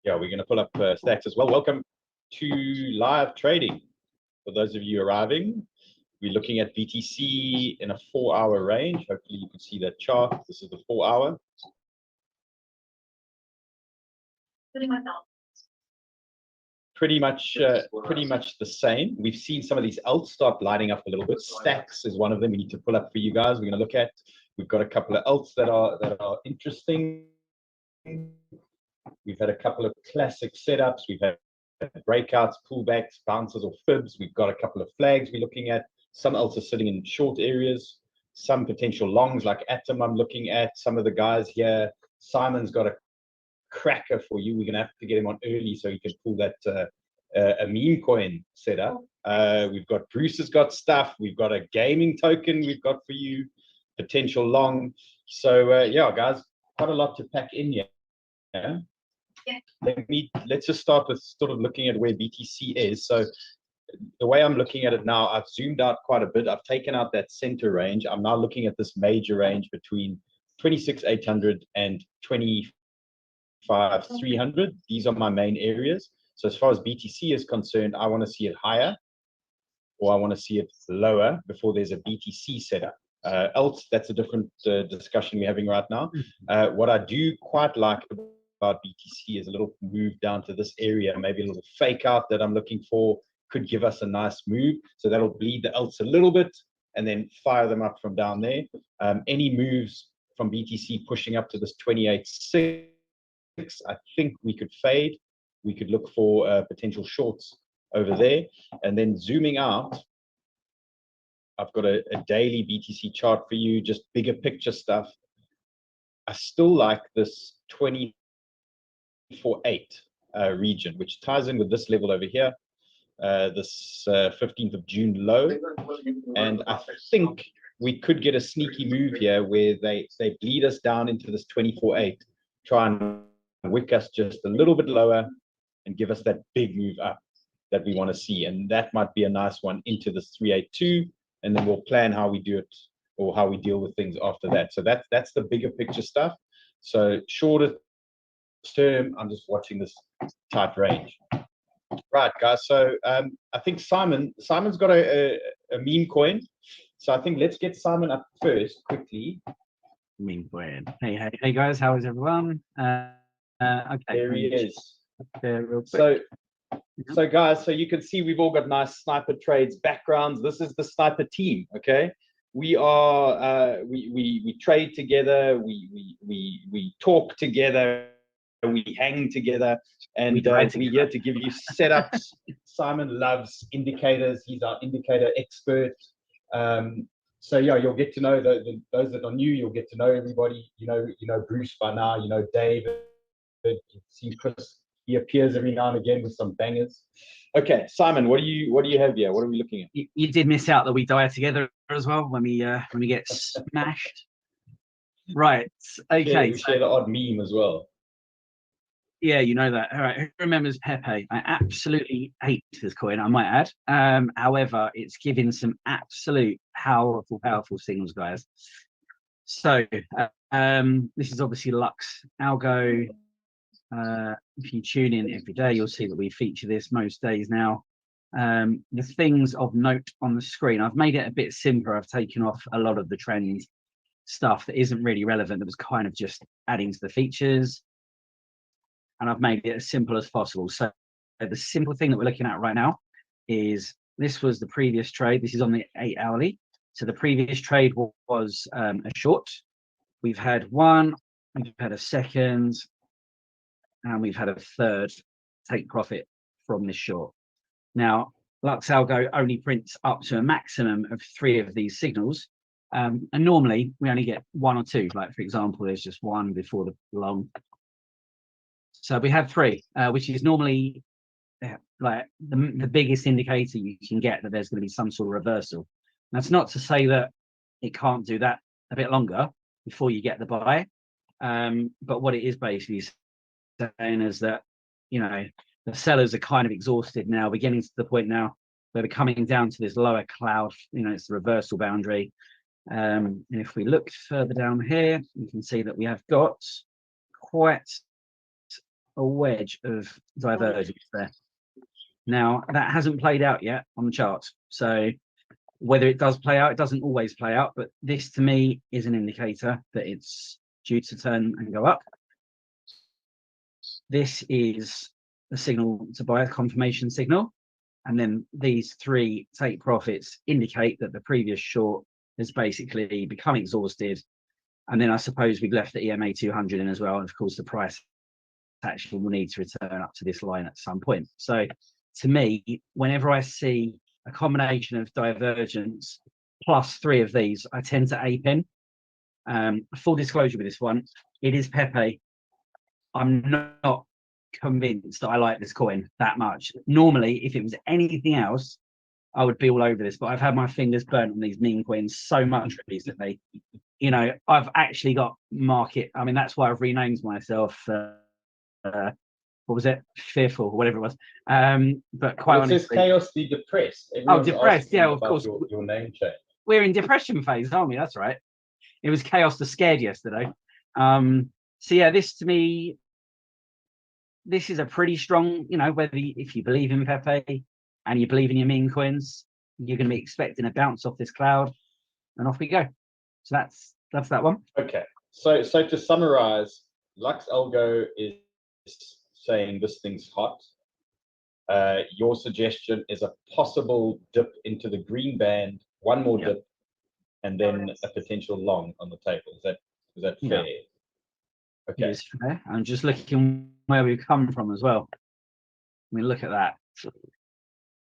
Yeah, we're going to pull up stacks as well. Welcome to live trading. For those of you arriving, we're looking at BTC in a 4-hour range. Hopefully you can see that chart. This is the 4-hour. Pretty much the same. We've seen some of these alts start lighting up a little bit. Stacks is one of them we need to pull up for you guys. We're going to look at. We've got a couple of alts that are interesting. We've had a couple of classic setups. We've had breakouts, pullbacks, bounces or fibs. We've got a couple of flags we're looking at. Some alts are sitting in short areas. Some potential longs like Atom I'm looking at. Some of the guys here. Simon's got a cracker for you. We're going to have to get him on early so he can pull that a meme coin setup. We've got Bruce has got stuff. We've got a gaming token we've got for you. Potential long. So yeah, guys, quite a lot to pack in here. Yeah. Let's just start with sort of looking at where BTC is. So the way I'm looking at it now, I've zoomed out quite a bit. I've taken out that center range. I'm now looking at this major range between 26,800 and 25,300. These are my main areas. So as far as BTC is concerned, I want to see it higher or I want to see it lower before there's a BTC setup. Else, that's a different discussion we're having right now. What I do quite like about BTC is a little move down to this area, maybe a little fake out that I'm looking for could give us a nice move. So that'll bleed the alts a little bit and then fire them up from down there. Any moves from BTC pushing up to this 28.6, I think we could fade. We could look for potential shorts over there. And then zooming out, I've got a daily BTC chart for you, just bigger picture stuff. I still like this 24.8 region, which ties in with this level over here, this 15th of June low. And I think we could get a sneaky move here where they bleed us down into this 24.8, try and wick us just a little bit lower and give us that big move up that we want to see. And that might be a nice one into this 382. And then we'll plan how we do it or how we deal with things after that. So that's the bigger picture stuff. So shorter term, I'm just watching this tight range. Right, guys. So I think Simon's got a meme coin. So I think let's get Simon up first quickly. Meme coin. Hey guys, how is everyone? Okay. There he is. There, real quick. So guys, so you can see we've all got nice sniper trades backgrounds. This is the sniper team. Okay, we are we trade together, we talk together, we hang together, and we're here to give you setups. Simon loves indicators. He's our indicator expert. So yeah, you'll get to know those that are new. You'll get to know everybody. You know Bruce by now. You know David. You've seen Chris. He appears every now and again with some bangers. Okay, Simon, what do you have here? What are we looking at? You did miss out that we die together as well when we get smashed. Right. Okay. We share the odd meme as well. Yeah, you know that. All right. Who remembers Pepe? I absolutely hate this coin, I might add. However, it's giving some absolute powerful signals, guys. So this is obviously Lux Algo. If you tune in every day, you'll see that we feature this most days now. The things of note on the screen, I've made it a bit simpler. I've taken off a lot of the trend stuff that isn't really relevant, that was kind of just adding to the features. And I've made it as simple as possible. So the simple thing that we're looking at right now is this was the previous trade. This is on the 8 hourly. So the previous trade was a short. We've had one, we've had a second, and we've had a third take profit from this short. Now, Lux Algo only prints up to a maximum of 3 of these signals. And normally we only get 1 or 2. Like for example, there's just one before the long. So we have 3, which is normally like the biggest indicator you can get that there's going to be some sort of reversal. That's not to say that it can't do that a bit longer before you get the buy. But what it is basically saying is that, you know, the sellers are kind of exhausted now. We're getting to the point now where we're coming down to this lower cloud, you know, it's the reversal boundary. And if we look further down here, you can see that we have got quite a wedge of divergence there. Now, that hasn't played out yet on the chart. So whether it does play out, it doesn't always play out, but this to me is an indicator that it's due to turn and go up. This is a signal to buy, a confirmation signal. And then these three take profits indicate that the previous short has basically become exhausted. And then I suppose we've left the EMA 200 in as well. And of course, the price actually will need to return up to this line at some point. So to me, whenever I see a combination of divergence plus three of these, I tend to ape in. Full disclosure with this one, it is Pepe. I'm not convinced that I like this coin that much. Normally, if it was anything else, I would be all over this, but I've had my fingers burnt on these meme coins so much recently. You know, I've actually got market. I mean, that's why I've renamed myself. What was it? Fearful, or whatever it was. But quite honestly, this chaos the depressed. Everyone's depressed. Yeah, of course. Your name change. We're in depression phase, aren't we? That's right. It was chaos the scared yesterday. So yeah, this to me, this is a pretty strong. You know, if you believe in Pepe and you believe in your meme coins, you're going to be expecting a bounce off this cloud, and off we go. So that's that one. Okay. So to summarize, Lux Algo is saying this thing's hot. Your suggestion is a possible dip into the green band, one more dip, and then a potential long on the table. Is that fair? Yeah. Okay. It is fair. I'm just looking where we've come from as well. I mean, look at that.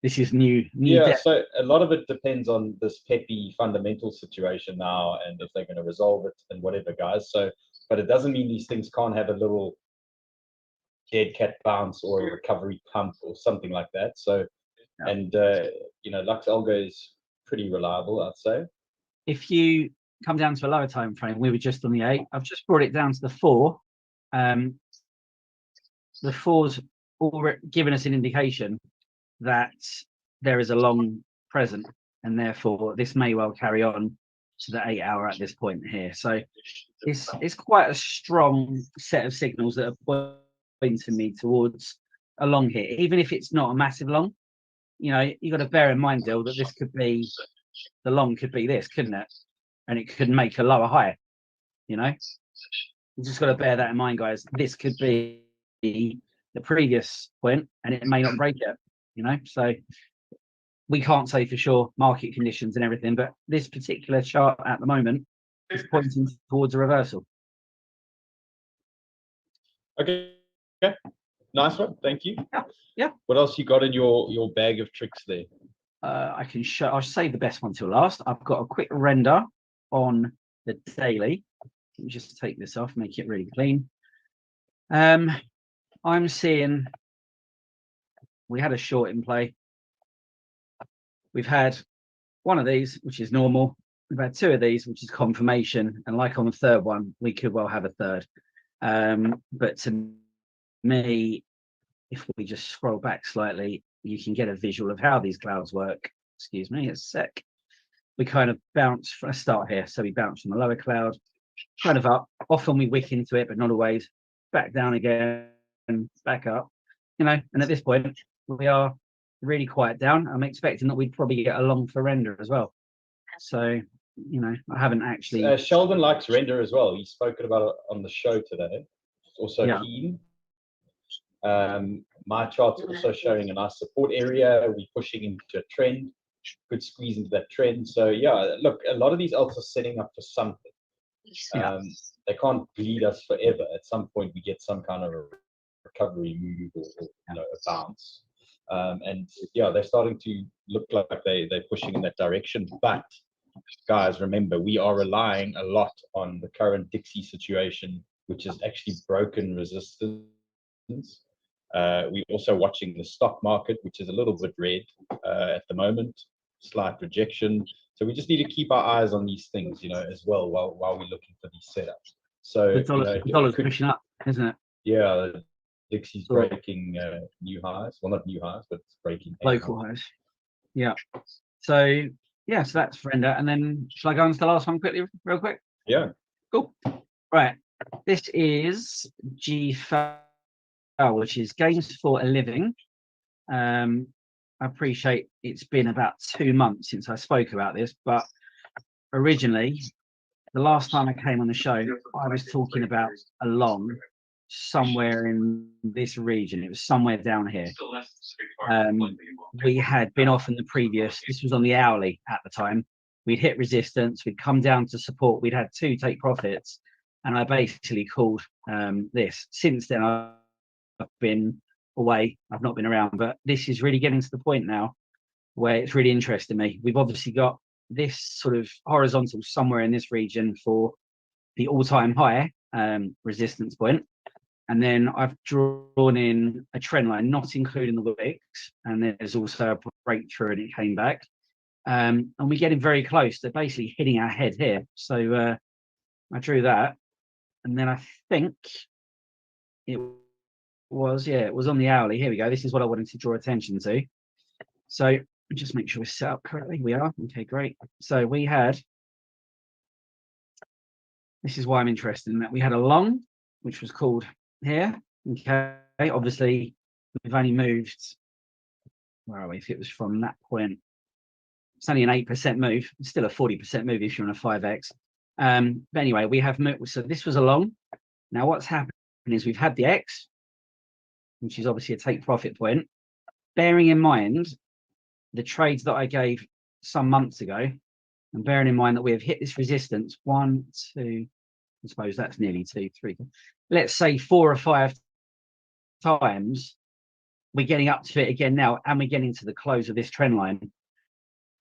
This is new. Yeah, depth. so a lot of it depends on this peppy fundamental situation now, and if they're going to resolve it and whatever, guys. So, but it doesn't mean these things can't have a little dead cat bounce or a recovery pump or something like that. So, and you know, Lux Algo is pretty reliable, I'd say. If you come down to a lower time frame, we were just on the 8. I've just brought it down to the 4. The 4's already given us an indication that there is a long present, and therefore this may well carry on to the 8 hour at this point here. So it's quite a strong set of signals that are pointing me towards a long here, even if it's not a massive long. You know, you got to bear in mind, Dill, that this could be, the long could be this, couldn't it? And it could make a lower high. You know, you just got to bear that in mind, guys. This could be the previous point, and it may not break it. You know, so we can't say for sure market conditions and everything, but this particular chart at the moment is pointing towards a reversal. Okay, nice one, thank you. Yeah. What else you got in your bag of tricks there? I can show. I'll save the best one till last. I've got a quick render on the daily. Let me just take this off, make it really clean. I'm seeing we had a short in play. We've had one of these, which is normal. We've had 2 of these, which is confirmation. And like on the third one, we could well have a third. But to me, if we just scroll back slightly, you can get a visual of how these clouds work. Excuse me, a sec. We kind of bounce from a start here. So we bounce from the lower cloud, kind of up. Often we wick into it, but not always. Back down again and back up. You know, and at this point, we are really quiet down. I'm expecting that we'd probably get a long for render as well. So, you know, I haven't actually. Sheldon likes render as well. He's spoken about it on the show today. Also keen. My chart's also showing a nice support area. We're pushing into a trend. Could squeeze into that trend. So yeah, look, a lot of these alts are setting up for something. They can't bleed us forever. At some point, we get some kind of a recovery move or you know, a bounce. And yeah, they're starting to look like they're pushing in that direction. But guys, remember, we are relying a lot on the current Dixie situation, which is actually broken resistance. We're also watching the stock market, which is a little bit red at the moment, slight rejection. So we just need to keep our eyes on these things, you know, as well while we're looking for these setups. So the dollar's pushing up, isn't it? Yeah, Dixie's breaking new highs. Well, not new highs, but it's breaking local highs. Yeah. So yeah, so that's render. And then shall I go on to the last one quickly, real quick? Yeah. Cool. Right. This is gfal. which is games for a living. I appreciate it's been about 2 months since I spoke about this, but originally, the last time I came on the show, I was talking about a long somewhere in this region. It was somewhere down here. We had been off in the previous, this was on the hourly at the time. We'd hit resistance, we'd come down to support, we'd had 2 take profits, and I basically called this. Since then, I've been away, I've not been around, but this is really getting to the point now where it's really interesting me. We've obviously got this sort of horizontal somewhere in this region for the all-time high resistance point. And then I've drawn in a trend line, not including the wicks. And there's also a breakthrough and it came back. And we're getting very close. They're basically hitting our head here. So I drew that. And then I think it was, yeah, it was on the hourly. Here we go. This is what I wanted to draw attention to. So just make sure we're set up correctly. We are. Okay, great. So we had, this is why I'm interested in that. We had a long, which was called here. Okay, obviously we've only moved, where are we? If it was from that point, it's only an 8% move. It's still a 40% move if you're on a 5x. But anyway, we have moved. So this was a long. Now what's happened is we've had the X, which is obviously a take profit point. Bearing in mind the trades that I gave some months ago, and bearing in mind that we have hit this resistance 1, 2, I suppose that's nearly 2, 3, let's say 4 or 5 times, we're getting up to it again now, and we're getting to the close of this trend line.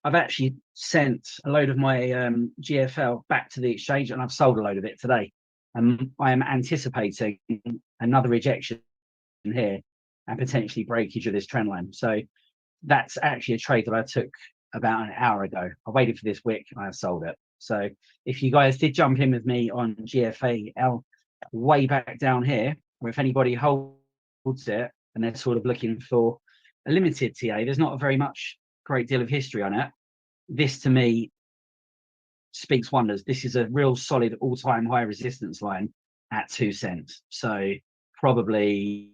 I've actually sent a load of my GFL back to the exchange, and I've sold a load of it today. And I am anticipating another rejection here and potentially breakage of this trend line. So that's actually a trade that I took about an hour ago. I waited for this wick and I have sold it. So if you guys did jump in with me on GFAL way back down here, or if anybody holds it and they're sort of looking for a limited TA, there's not a very much great deal of history on it. This to me speaks wonders. This is a real solid all-time high resistance line at 2 cents. So probably,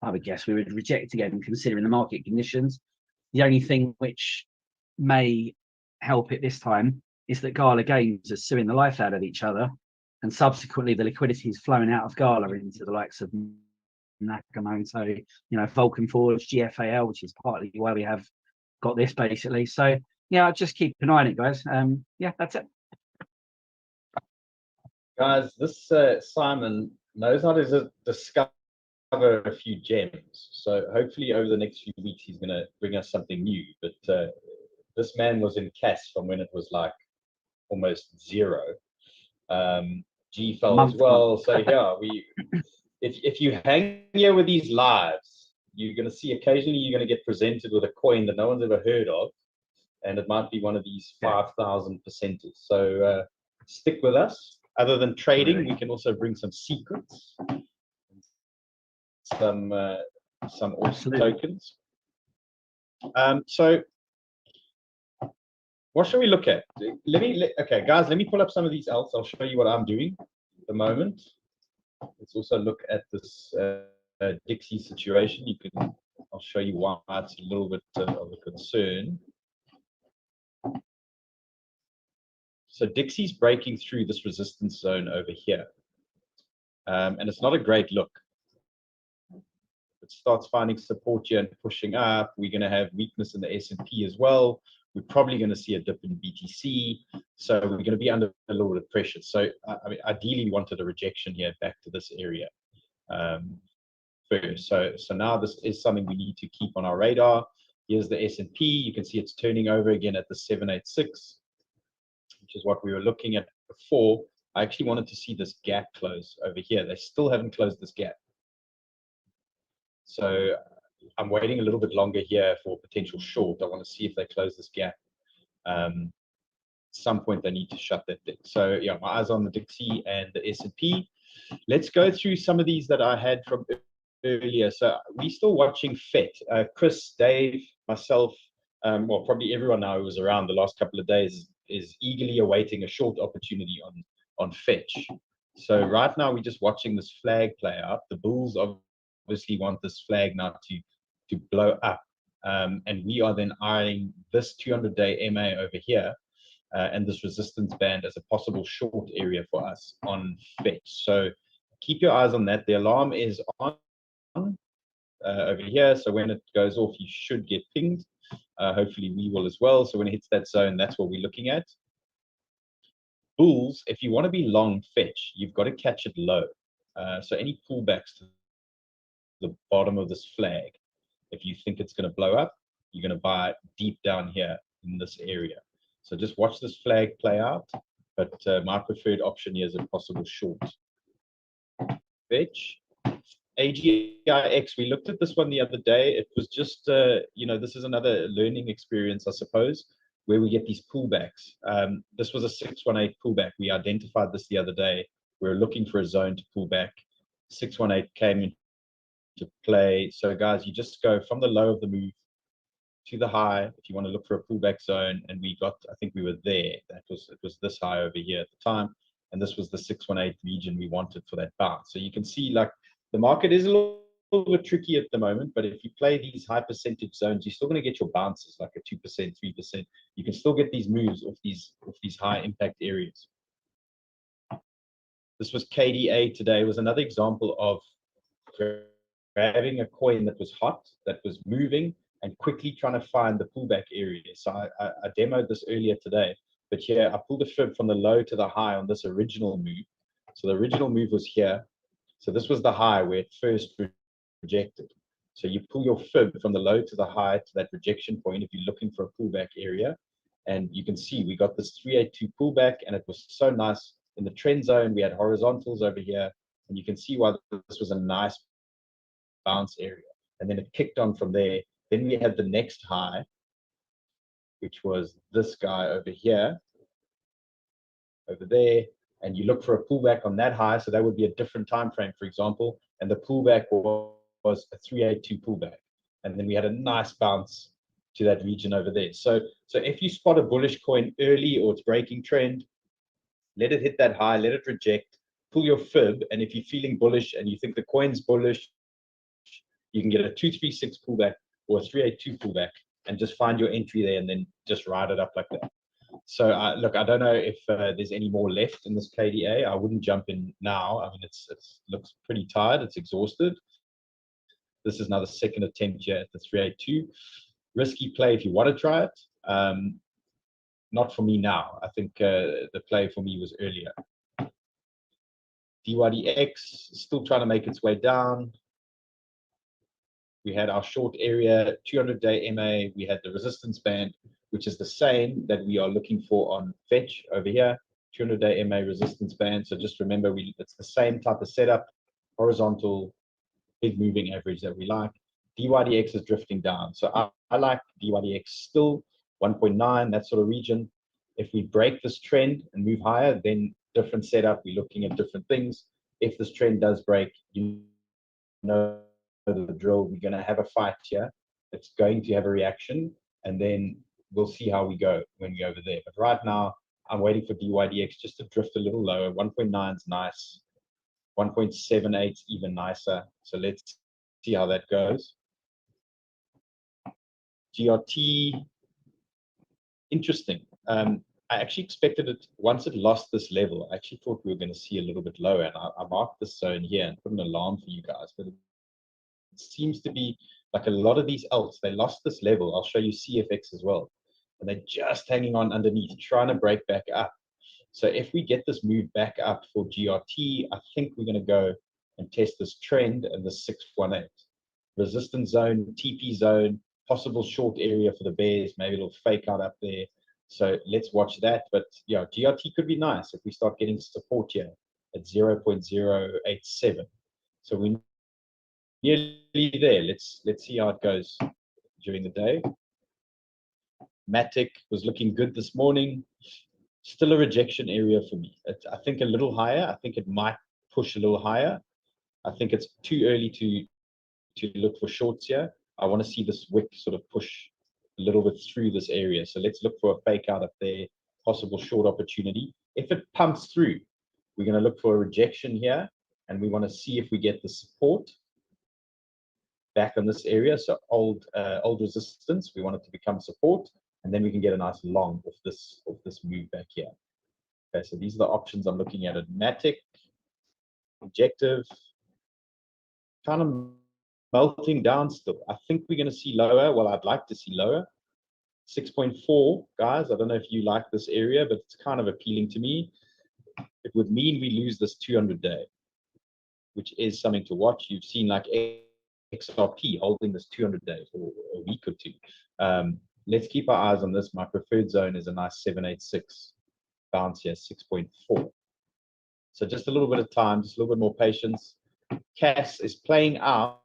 I would guess we would reject again considering the market conditions. The only thing which may help it this time is that Gala games are suing the life out of each other, and subsequently the liquidity is flowing out of Gala into the likes of Nakamoto, Vulcan Forge, GFAL, which is partly why we have got this basically. So yeah, just keep an eye on it, guys. Yeah, that's it. Guys, this Simon knows how to discover a few gems. So hopefully over the next few weeks he's going to bring us something new. But this man was in cash from when it was like almost zero. gfal as well. So yeah, if you hang here with these lives, you're going to see occasionally you're going to get presented with a coin that no one's ever heard of, and it might be one of these 5,000 percenters. So stick with us. Other than trading, we can also bring some secrets, some awesome tokens. So what should we look at? Okay, guys, let me pull up some of these alts. I'll show you what I'm doing at the moment. Let's also look at this Dixie situation. I'll show you why it's a little bit of a concern. So Dixie's breaking through this resistance zone over here. And it's not a great look. It starts finding support here and pushing up. We're going to have weakness in the S&P as well. We're probably going to see a dip in BTC. So we're going to be under a little bit of pressure. So I mean, ideally, we wanted a rejection here back to this area first. So now this is something we need to keep on our radar. Here's the S&P. You can see it's turning over again at the 786. Which is what we were looking at before. I actually wanted to see this gap close over here. They still haven't closed this gap. So I'm waiting a little bit longer here for potential short. I want to see if they close this gap. At some point, they need to shut that thing. So yeah, my eyes on the Dixie and the S&P. Let's go through some of these that I had from earlier. So we're still watching FET. Chris, Dave, myself, well, probably everyone now who was around the last couple of days is eagerly awaiting a short opportunity on Fetch. So right now we're just watching this flag play out. The bulls obviously want this flag now to blow up. And we are then eyeing this 200-day MA over here and this resistance band as a possible short area for us on fetch. So keep your eyes on that. The alarm is on over here. So when it goes off, you should get pinged. Hopefully we will as well. So when it hits that zone, that's what we're looking at. Bulls, if you want to be long fetch, you've got to catch it low. So any pullbacks to the bottom of this flag, if you think it's going to blow up, you're going to buy deep down here in this area. So just watch this flag play out. But my preferred option here is a possible short fetch. AGIX, we looked at this one the other day. It was just, this is another learning experience, I suppose, where we get these pullbacks. This was a 618 pullback. We identified this the other day. We were looking for a zone to pull back. 618 came into play. So guys, you just go from the low of the move to the high if you want to look for a pullback zone. And we got, I think we were there. It was this high over here at the time. And this was the 618 region we wanted for that bounce. So you can see like the market is a little bit tricky at the moment, but if you play these high percentage zones, you're still going to get your bounces like a 2%, 3%. You can still get these moves off these high impact areas. This was KDA today. It was another example of grabbing a coin that was hot, that was moving, and quickly trying to find the pullback area. So I demoed this earlier today, but here I pulled a fib from the low to the high on this original move. So the original move was here. So this was the high where it first rejected. So you pull your fib from the low to the high to that rejection point if you're looking for a pullback area. And you can see we got this 382 pullback, and it was so nice in the trend zone. We had horizontals over here, and you can see why this was a nice bounce area. And then it kicked on from there. Then we had the next high, which was this guy over here, over there. And you look for a pullback on that high, so that would be a different time frame, for example. And the pullback was a 382 pullback. And then we had a nice bounce to that region over there. So if you spot a bullish coin early or it's breaking trend, let it hit that high, let it reject, pull your fib. And if you're feeling bullish and you think the coin's bullish, you can get a 236 pullback or a 382 pullback and just find your entry there and then just ride it up like that. So look, I don't know if there's any more left in this KDA. I wouldn't jump in now. I mean, it looks pretty tired. It's exhausted. This is another second attempt here at the 382. Risky play if you want to try it. Not for me now. I think the play for me was earlier. DYDX still trying to make its way down. We had our short area, 200-day MA. We had the resistance band, which is the same that we are looking for on fetch over here, 200-day MA resistance band. So just remember, it's the same type of setup, horizontal, big moving average that we like. DYDX is drifting down. So I like DYDX still 1.9, that sort of region. If we break this trend and move higher, then different setup. We're looking at different things. If this trend does break, you know the drill. We're going to have a fight here. It's going to have a reaction, and then we'll see how we go when we're over there. But right now, I'm waiting for DYDX just to drift a little lower. 1.9 is nice. 1.78 is even nicer. So let's see how that goes. GRT, interesting. I actually expected it, once it lost this level, I actually thought we were going to see a little bit lower. And I marked this zone here and put an alarm for you guys. But it seems to be like a lot of these alts, they lost this level. I'll show you CFX as well. And they're just hanging on underneath, trying to break back up. So if we get this move back up for GRT, I think we're going to go and test this trend and the 618. Resistance zone, TP zone, possible short area for the bears. Maybe it'll fake out up there. So let's watch that. But yeah, GRT could be nice if we start getting support here at 0.087. So we're nearly there. Let's see how it goes during the day. Matic was looking good this morning. Still a rejection area for me. I think a little higher. I think it might push a little higher. I think it's too early to look for shorts here. I want to see this wick sort of push a little bit through this area. So let's look for a fake out up there, possible short opportunity. If it pumps through, we're going to look for a rejection here, and we want to see if we get the support. back on this area. So old resistance, we want it to become support, and then we can get a nice long of this move back here. Okay, so these are the options I'm looking at: Matic, objective, kind of melting down still. I think we're going to see lower. Well, I'd like to see lower. 6.4, guys. I don't know if you like this area, but it's kind of appealing to me. It would mean we lose this 200-day, which is something to watch. You've seen like XRP holding this 200-day for a week or two. Let's keep our eyes on this. My preferred zone is a nice 786 bounce here, 6.4. So just a little bit of time, just a little bit more patience. CAS is playing out.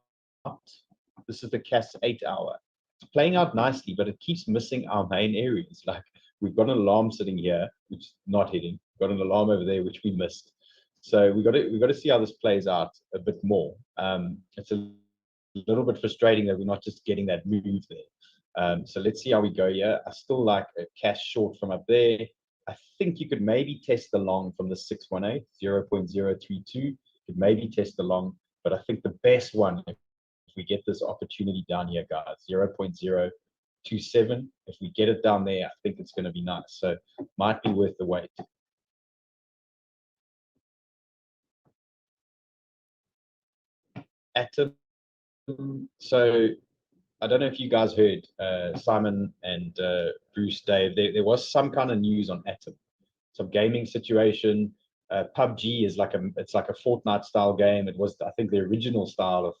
This is the CAS 8-hour. It's playing out nicely, but it keeps missing our main areas. Like we've got an alarm sitting here, which is not hitting. We've got an alarm over there, which we missed. So we've got to see how this plays out a bit more. It's a little bit frustrating that we're not just getting that move there. So let's see how we go here. I still like a cash short from up there. I think you could maybe test the long from the 618, 0.032. Could maybe test the long, but I think the best one, if we get this opportunity down here, guys, 0.027. If we get it down there, I think it's going to be nice. So might be worth the wait. Atom. So I don't know if you guys heard Simon and Bruce, Dave. There was some kind of news on Atom, some gaming situation. PUBG is like it's like a Fortnite style game. It was, I think, the original style of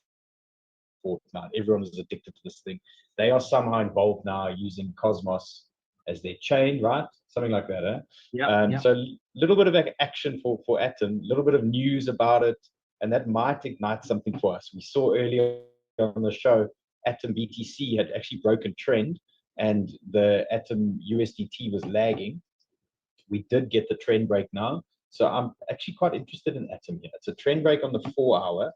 Fortnite. Everyone is addicted to this thing. They are somehow involved now using Cosmos as their chain, right? Something like that, eh? Yeah. So a little bit of action for Atom, a little bit of news about it, and that might ignite something for us. We saw earlier on the show, Atom BTC had actually broken trend, and the Atom USDT was lagging. We did get the trend break now. So I'm actually quite interested in Atom here. It's a trend break on the 4-hour.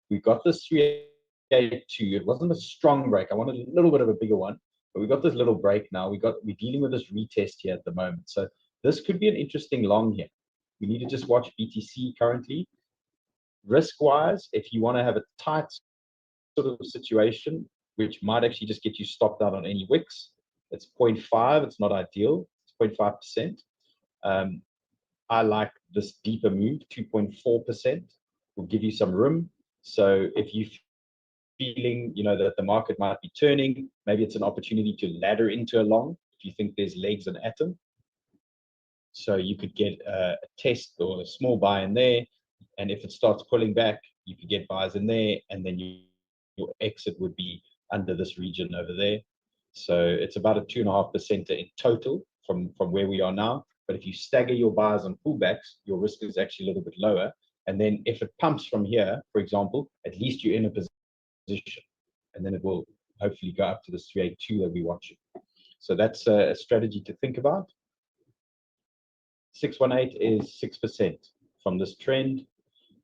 We got this 382. It wasn't a strong break. I wanted a little bit of a bigger one, but we got this little break now. We're dealing with this retest here at the moment. So this could be an interesting long here. We need to just watch BTC currently. Risk-wise, if you want to have a tight sort of situation, which might actually just get you stopped out on any wicks, it's 0.5. It's not ideal. It's 0.5%. I like this deeper move, 2.4%. Will give you some room. So if you're feeling, that the market might be turning, maybe it's an opportunity to ladder into a long if you think there's legs on Atom. So you could get a test or a small buy in there, and if it starts pulling back, you could get buys in there, and then your exit would be under this region over there. So it's about a 2.5% in total from where we are now. But if you stagger your buys and pullbacks, your risk is actually a little bit lower. And then if it pumps from here, for example, at least you're in a position, and then it will hopefully go up to this 382 that we're watching. So that's a strategy to think about. 618 is 6% from this trend.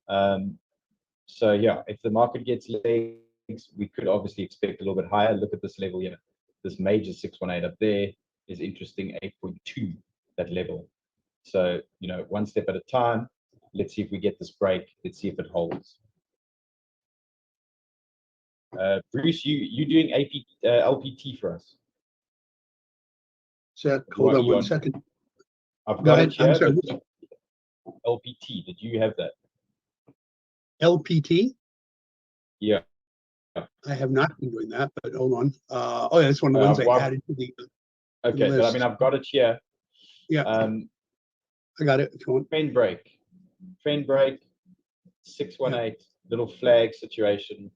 So yeah, if the market gets legs, we could obviously expect a little bit higher. Look at this level here. This major 618 up there is interesting, 8.2, that level. So, one step at a time. Let's see if we get this break. Let's see if it holds. Bruce, you doing LPT for us? Hold on one second. I've got it here. I'm sorry. LPT, did you have that? LPT? Yeah. I have not been doing that, but hold on. Oh, yeah, it's one of the ones I added to the okay, list. but I mean, I've got it here. Yeah. I got it. If you want. Trend break, 618, little flag situation.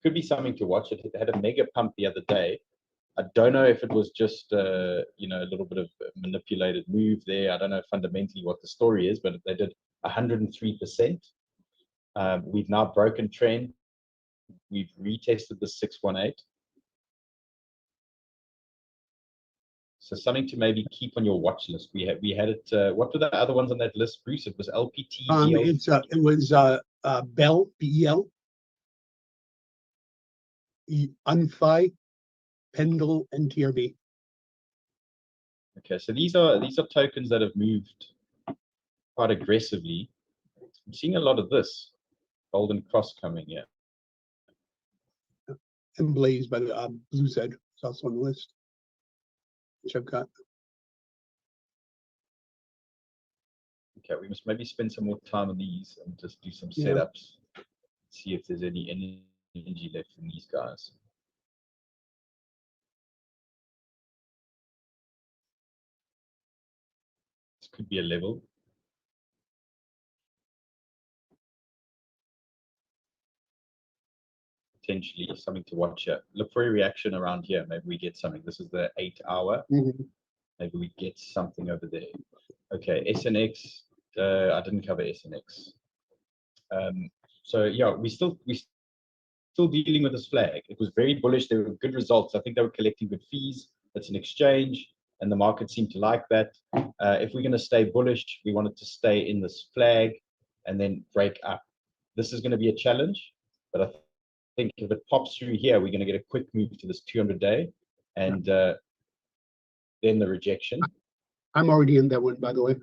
Could be something to watch. It had a mega pump the other day. I don't know if it was just a little bit of a manipulated move there. I don't know fundamentally what the story is, but they did 103%. We've now broken trend. We've retested the 618. So something to maybe keep on your watch list. We had it. What were the other ones on that list, Bruce? It was LPT. It was Bell, BEL, Unfi, Pendle, and TRB. Okay, so these are tokens that have moved quite aggressively. I'm seeing a lot of this golden cross coming here. Blaze by the Blue said. It's also on the list, which I've got. Okay, we must maybe spend some more time on these and just do some Yeah. setups. See if there's any energy left in these guys. This could be a level. Potentially something to watch here. Look for a reaction around here. Maybe we get something. This is the 8 hour. Maybe we get something over there. Okay, SNX. I didn't cover SNX. So yeah, we're still dealing with this flag. It was very bullish. There were good results. I think they were collecting good fees. It's an exchange, and the market seemed to like that. If we're going to stay bullish, we want it to stay in this flag and then break up. This is going to be a challenge, but I think if it pops through here, we're going to get a quick move to this 200-day, and then the rejection. I'm already in that one, by the way.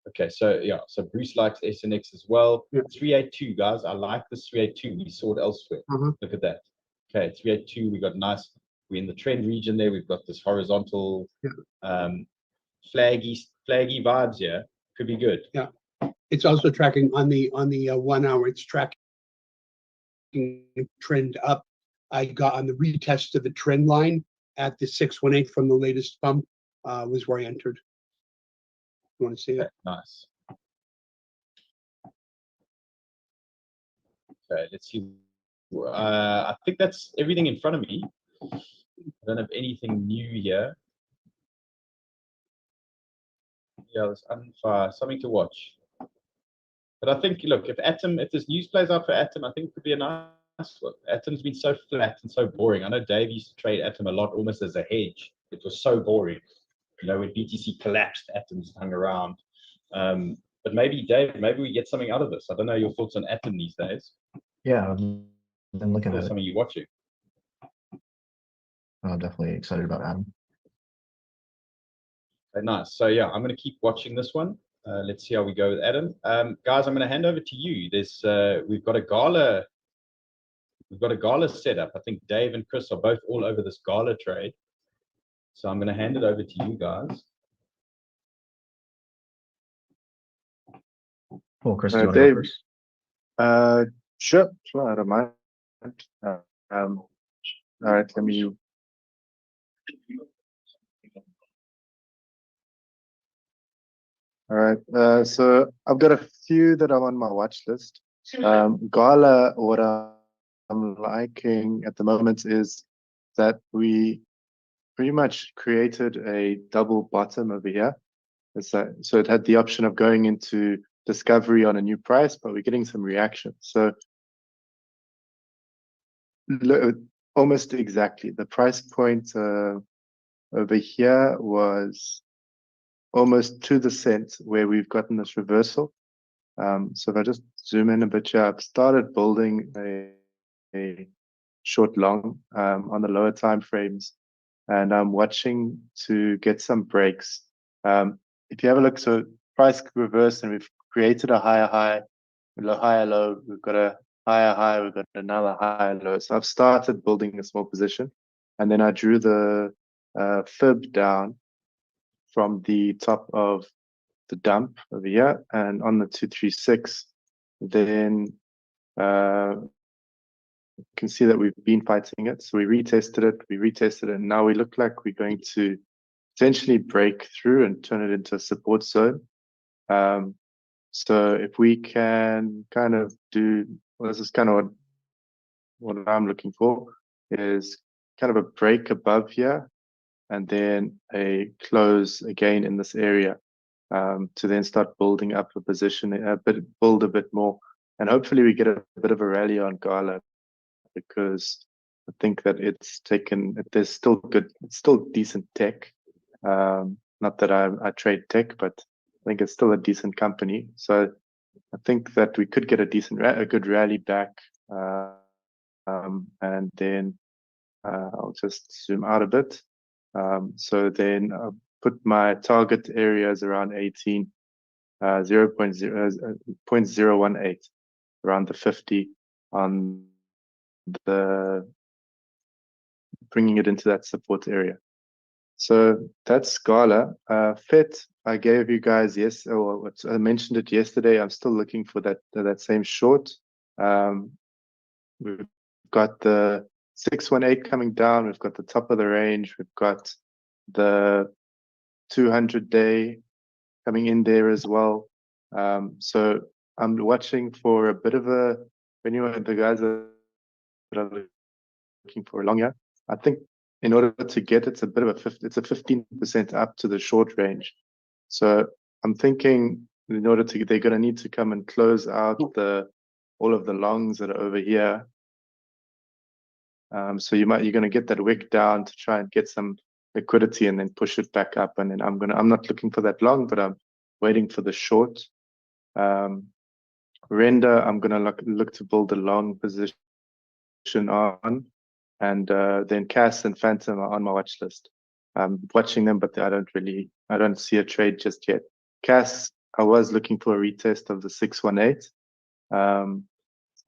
Okay, so yeah, so Bruce likes SNX as well. Yeah. 382, guys. I like this 382. We saw it elsewhere. Look at that. Okay, 382. We got nice. We're in the trend region there. We've got this horizontal, flaggy vibes here. Could be good. Yeah, it's also tracking on the 1 hour. It's tracking trend up. I got on the retest of the trend line at the 618 from the latest bump. Was where I entered. You want to see it? Nice. Okay, let's see. I think that's everything in front of me. I don't have anything new here. Yeah, there's unfire, something to watch. But I think, look, if this news plays out for Atom, I think it could be a nice one. Atom's been so flat and so boring. I know Dave used to trade Atom a lot, almost as a hedge. It was so boring. You know, when BTC collapsed, Atoms hung around. But maybe, Dave, maybe we get something out of this. I don't know your thoughts on Atom these days. Yeah, I've been looking at it. Something you're watching. I'm definitely excited about Atom. Okay, nice. So yeah, I'm going to keep watching this one. Let's see how we go with Adam. Guys, I'm going to hand over to you. We've got a Gala. We've got a Gala setup. I think Dave and Chris are both all over this Gala trade. So I'm going to hand it over to you guys. Cool, Chris, do you want to go Dave. first? Sure, I don't mind. All right, let me. All right, so I've got a few that are on my watch list. Gala, what I'm liking at the moment is that we pretty much created a double bottom over here. So it had the option of going into discovery on a new price, but we're getting some reaction. So almost exactly the price point over here was almost to the cent where we've gotten this reversal. So if I just zoom in a bit here, I've started building a short long on the lower time frames, and I'm watching to get some breaks. If you have a look, so price reversed and we've created a higher high, higher low, we've got a higher high, we've got another higher low. So I've started building a small position, and then I drew the fib down from the top of the dump over here and on the 236. Then you can see that we've been fighting it. So we retested it, and now we look like we're going to potentially break through and turn it into a support zone. So if we can kind of do, well, this is kind of what I'm looking for, is kind of a break above here and then a close again in this area, to then start building up a position, build a bit more, and hopefully we get a bit of a rally on Gala, because I think that it's still decent tech. Not that I trade tech, but I think it's still a decent company. So I think that we could get a good rally back, and then I'll just zoom out a bit. So then I'll put my target areas around 18, 0.018, around the 50 on the bringing it into that support area. So that's Scala. FET, I gave you guys I mentioned it yesterday. I'm still looking for that same short. We've got the 618 coming down. We've got the top of the range. We've got the 200-day coming in there as well. So I'm watching for a bit of the guys that are looking for a longer. I think in order to get it's a 15% up to the short range. So I'm thinking they're going to need to come and close out all of the longs that are over here. So you're going to get that wick down to try and get some liquidity and then push it back up. And then I'm not looking for that long, but I'm waiting for the short. Render, I'm going to look to build a long position on. And then Cass and Phantom are on my watch list. I'm watching them, but I don't see a trade just yet. Cass, I was looking for a retest of the 618. If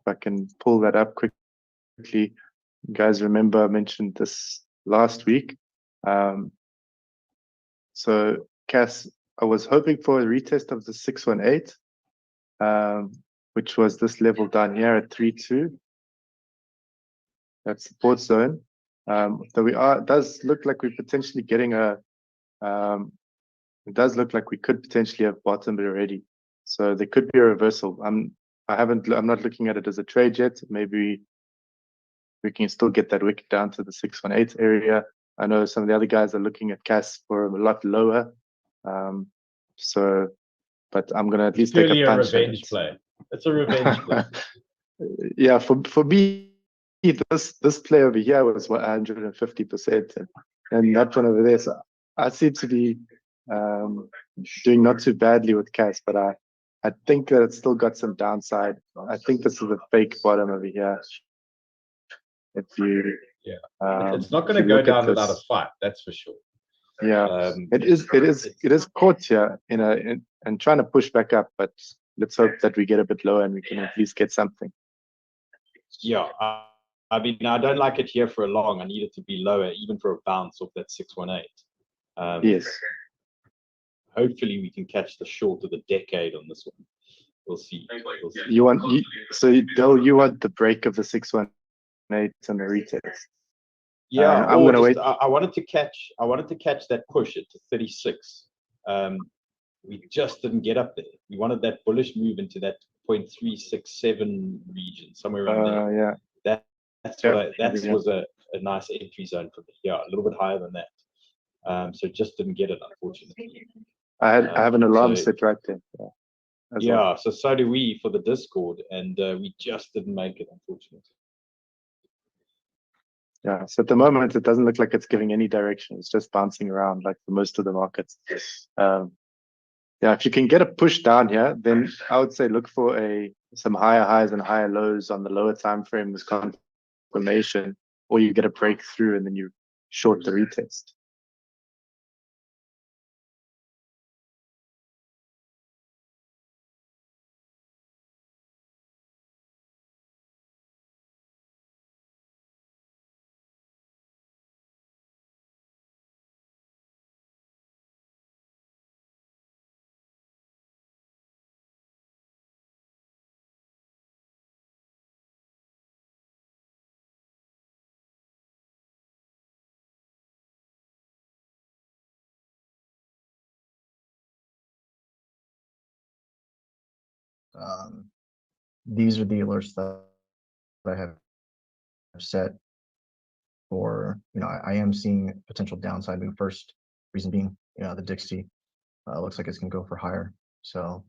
I can pull that up quickly. You guys remember I mentioned this last week. So Cass, I was hoping for a retest of the 618, which was this level down here at 3.2. That support zone. So it does look like we're potentially getting it does look like we could potentially have bottomed already. So there could be a reversal. I'm not looking at it as a trade yet. Maybe we can still get that wick down to the 618 area. I know some of the other guys are looking at CAS for a lot lower. But I'm gonna at least take a punch. A revenge play. It's a revenge play. Yeah, for me, this play over here was 150%, and that one over there. So I seem to be doing not too badly with CAS, but I think that it's still got some downside. I think this is a fake bottom over here. If you it's not going to go down without a fight, that's for sure. Yeah, it is caught here and trying to push back up, but let's hope that we get a bit lower and we can at least get something. Yeah, I mean, I don't like it here for a long. I need it to be lower, even for a bounce off that 618. Yes. Hopefully, we can catch the short of the decade on this one. We'll see. You want the break of the 618 and the retest. Yeah, I'm gonna wait. I wanted to catch that push at 36. We just didn't get up there. We wanted that bullish move into that 0.367 region, somewhere around there. Yeah. That was a nice entry zone for me. Yeah, a little bit higher than that. So just didn't get it, unfortunately. I have an alarm set right there. Yeah, so do we for the Discord, and we just didn't make it, unfortunately. Yeah, so at the moment, it doesn't look like it's giving any direction. It's just bouncing around like for most of the markets. Yeah, if you can get a push down here, then I would say look for some higher highs and higher lows on the lower time frame as confirmation, or you get a breakthrough and then you short the retest. These are the alerts that I have set for, I am seeing potential downside move first. Reason being, the Dixie looks like it's going to go for higher. So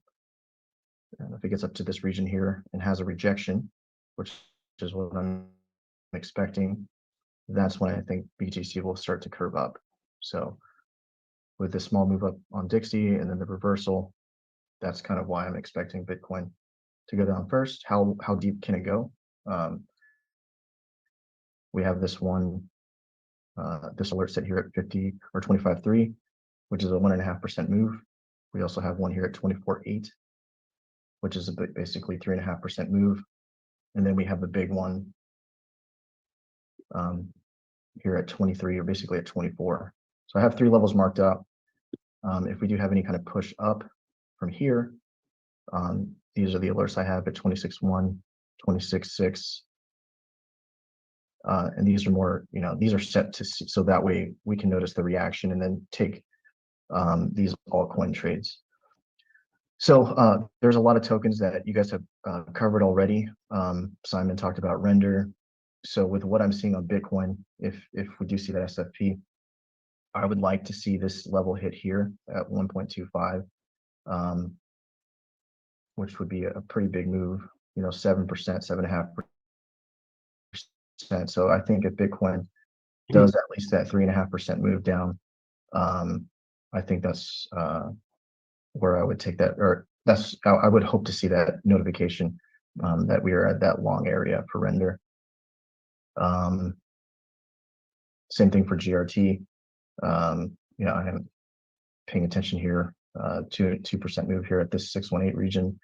if it gets up to this region here and has a rejection, which is what I'm expecting, that's when I think BTC will start to curve up. So with this small move up on Dixie and then the reversal, that's kind of why I'm expecting Bitcoin to go down first. How deep can it go? We have this alert set here at 50 or 25.3, which is a 1.5% move. We also have one here at 24.8, which is basically 3.5% move. And then we have the big one here at 23 or basically at 24. So I have 3 levels marked up. If we do have any kind of push up from here, these are the alerts I have at 26.1, 26.6. And these are more, these are set to see, so that way we can notice the reaction and then take these altcoin trades. So there's a lot of tokens that you guys have covered already. Simon talked about render. So with what I'm seeing on Bitcoin, if we do see that SFP, I would like to see this level hit here at 1.25, which would be a pretty big move, 7%, 7.5%. So I think if Bitcoin does at least that 3.5% move down, I think that's where I would take that, or I would hope to see that notification that we are at that long area for render. Same thing for GRT. I am paying attention here to a 2% move here at this 618 region.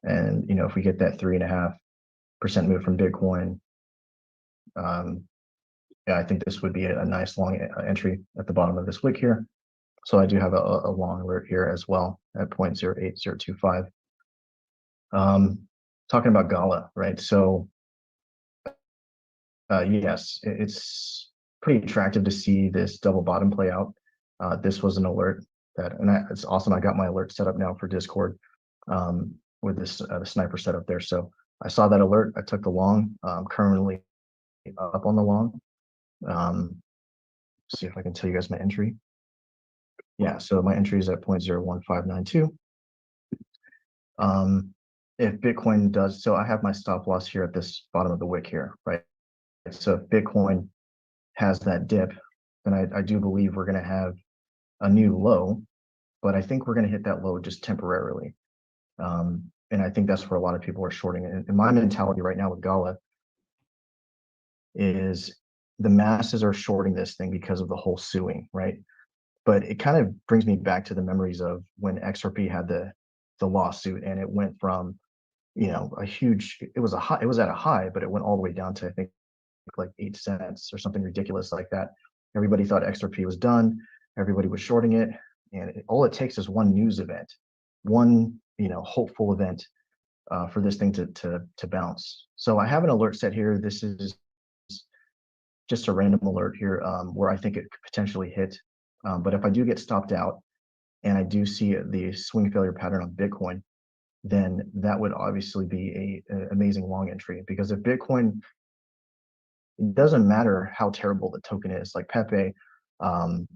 And, if we get that 3.5% move from Bitcoin, yeah, I think this would be a nice long entry at the bottom of this wick here. So I do have a long alert here as well at 0.08025. Talking about Gala, right? So yes, it's pretty attractive to see this double bottom play out. This was an alert it's awesome. I got my alert set up now for Discord with this the sniper setup there. So I saw that alert. I took the long. Currently up on the long. See if I can tell you guys my entry. Yeah, so my entry is at 0.01592. If Bitcoin does, so I have my stop loss here at this bottom of the wick here, right? So if Bitcoin has that dip, then I do believe we're going to have a new low, but I think we're going to hit that low just temporarily. And I think that's where a lot of people are shorting it. And my mentality right now with Gala is the masses are shorting this thing because of the whole suing, right? But it kind of brings me back to the memories of when XRP had the lawsuit, and it went from, a huge, it was at a high, but it went all the way down to, I think, like 8 cents or something ridiculous like that. Everybody thought XRP was done. Everybody was shorting it. And all it takes is one news event, one, hopeful event for this thing to bounce. So I have an alert set here. This is just a random alert here where I think it could potentially hit. But if I do get stopped out and I do see the swing failure pattern on Bitcoin, then that would obviously be an amazing long entry. Because if Bitcoin, it doesn't matter how terrible the token is, like Pepe, Gala,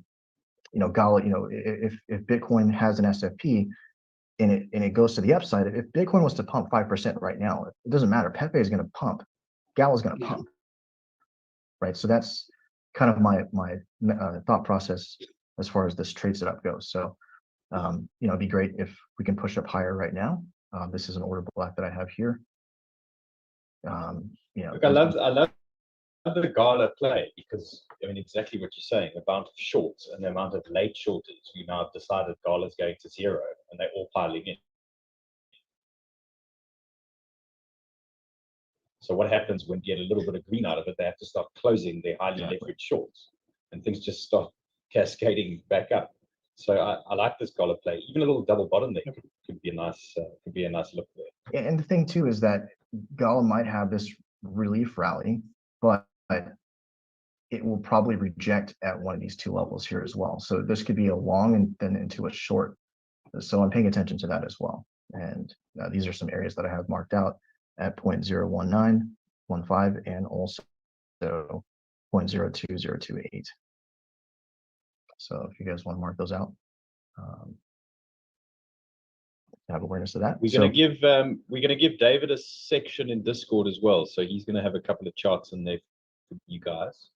if Bitcoin has an SFP and it goes to the upside, if Bitcoin was to pump 5% right now, it doesn't matter. Pepe is going to pump, Gala is going to pump, right? So that's kind of my thought process as far as this trade setup goes. So, it'd be great if we can push up higher right now. This is an order block that I have here. Look, I love the Gala play because, exactly what you're saying, the amount of shorts and the amount of late shorters. We now have decided Gala's going to zero and they're all piling in. So what happens when you get a little bit of green out of it? They have to start closing their highly leveraged shorts and things just start cascading back up. So I like this Gala play. Even a little double bottom there could be a nice look there. And the thing too is that Gala might have this relief rally, but it will probably reject at one of these 2 levels here as well. So this could be a long and then into a short. So I'm paying attention to that as well. And these are some areas that I have marked out at 0.01915 and also 0.02028. So if you guys want to mark those out, have awareness of that. We're going to give David a section in Discord as well. So he's going to have a couple of charts in there for you guys.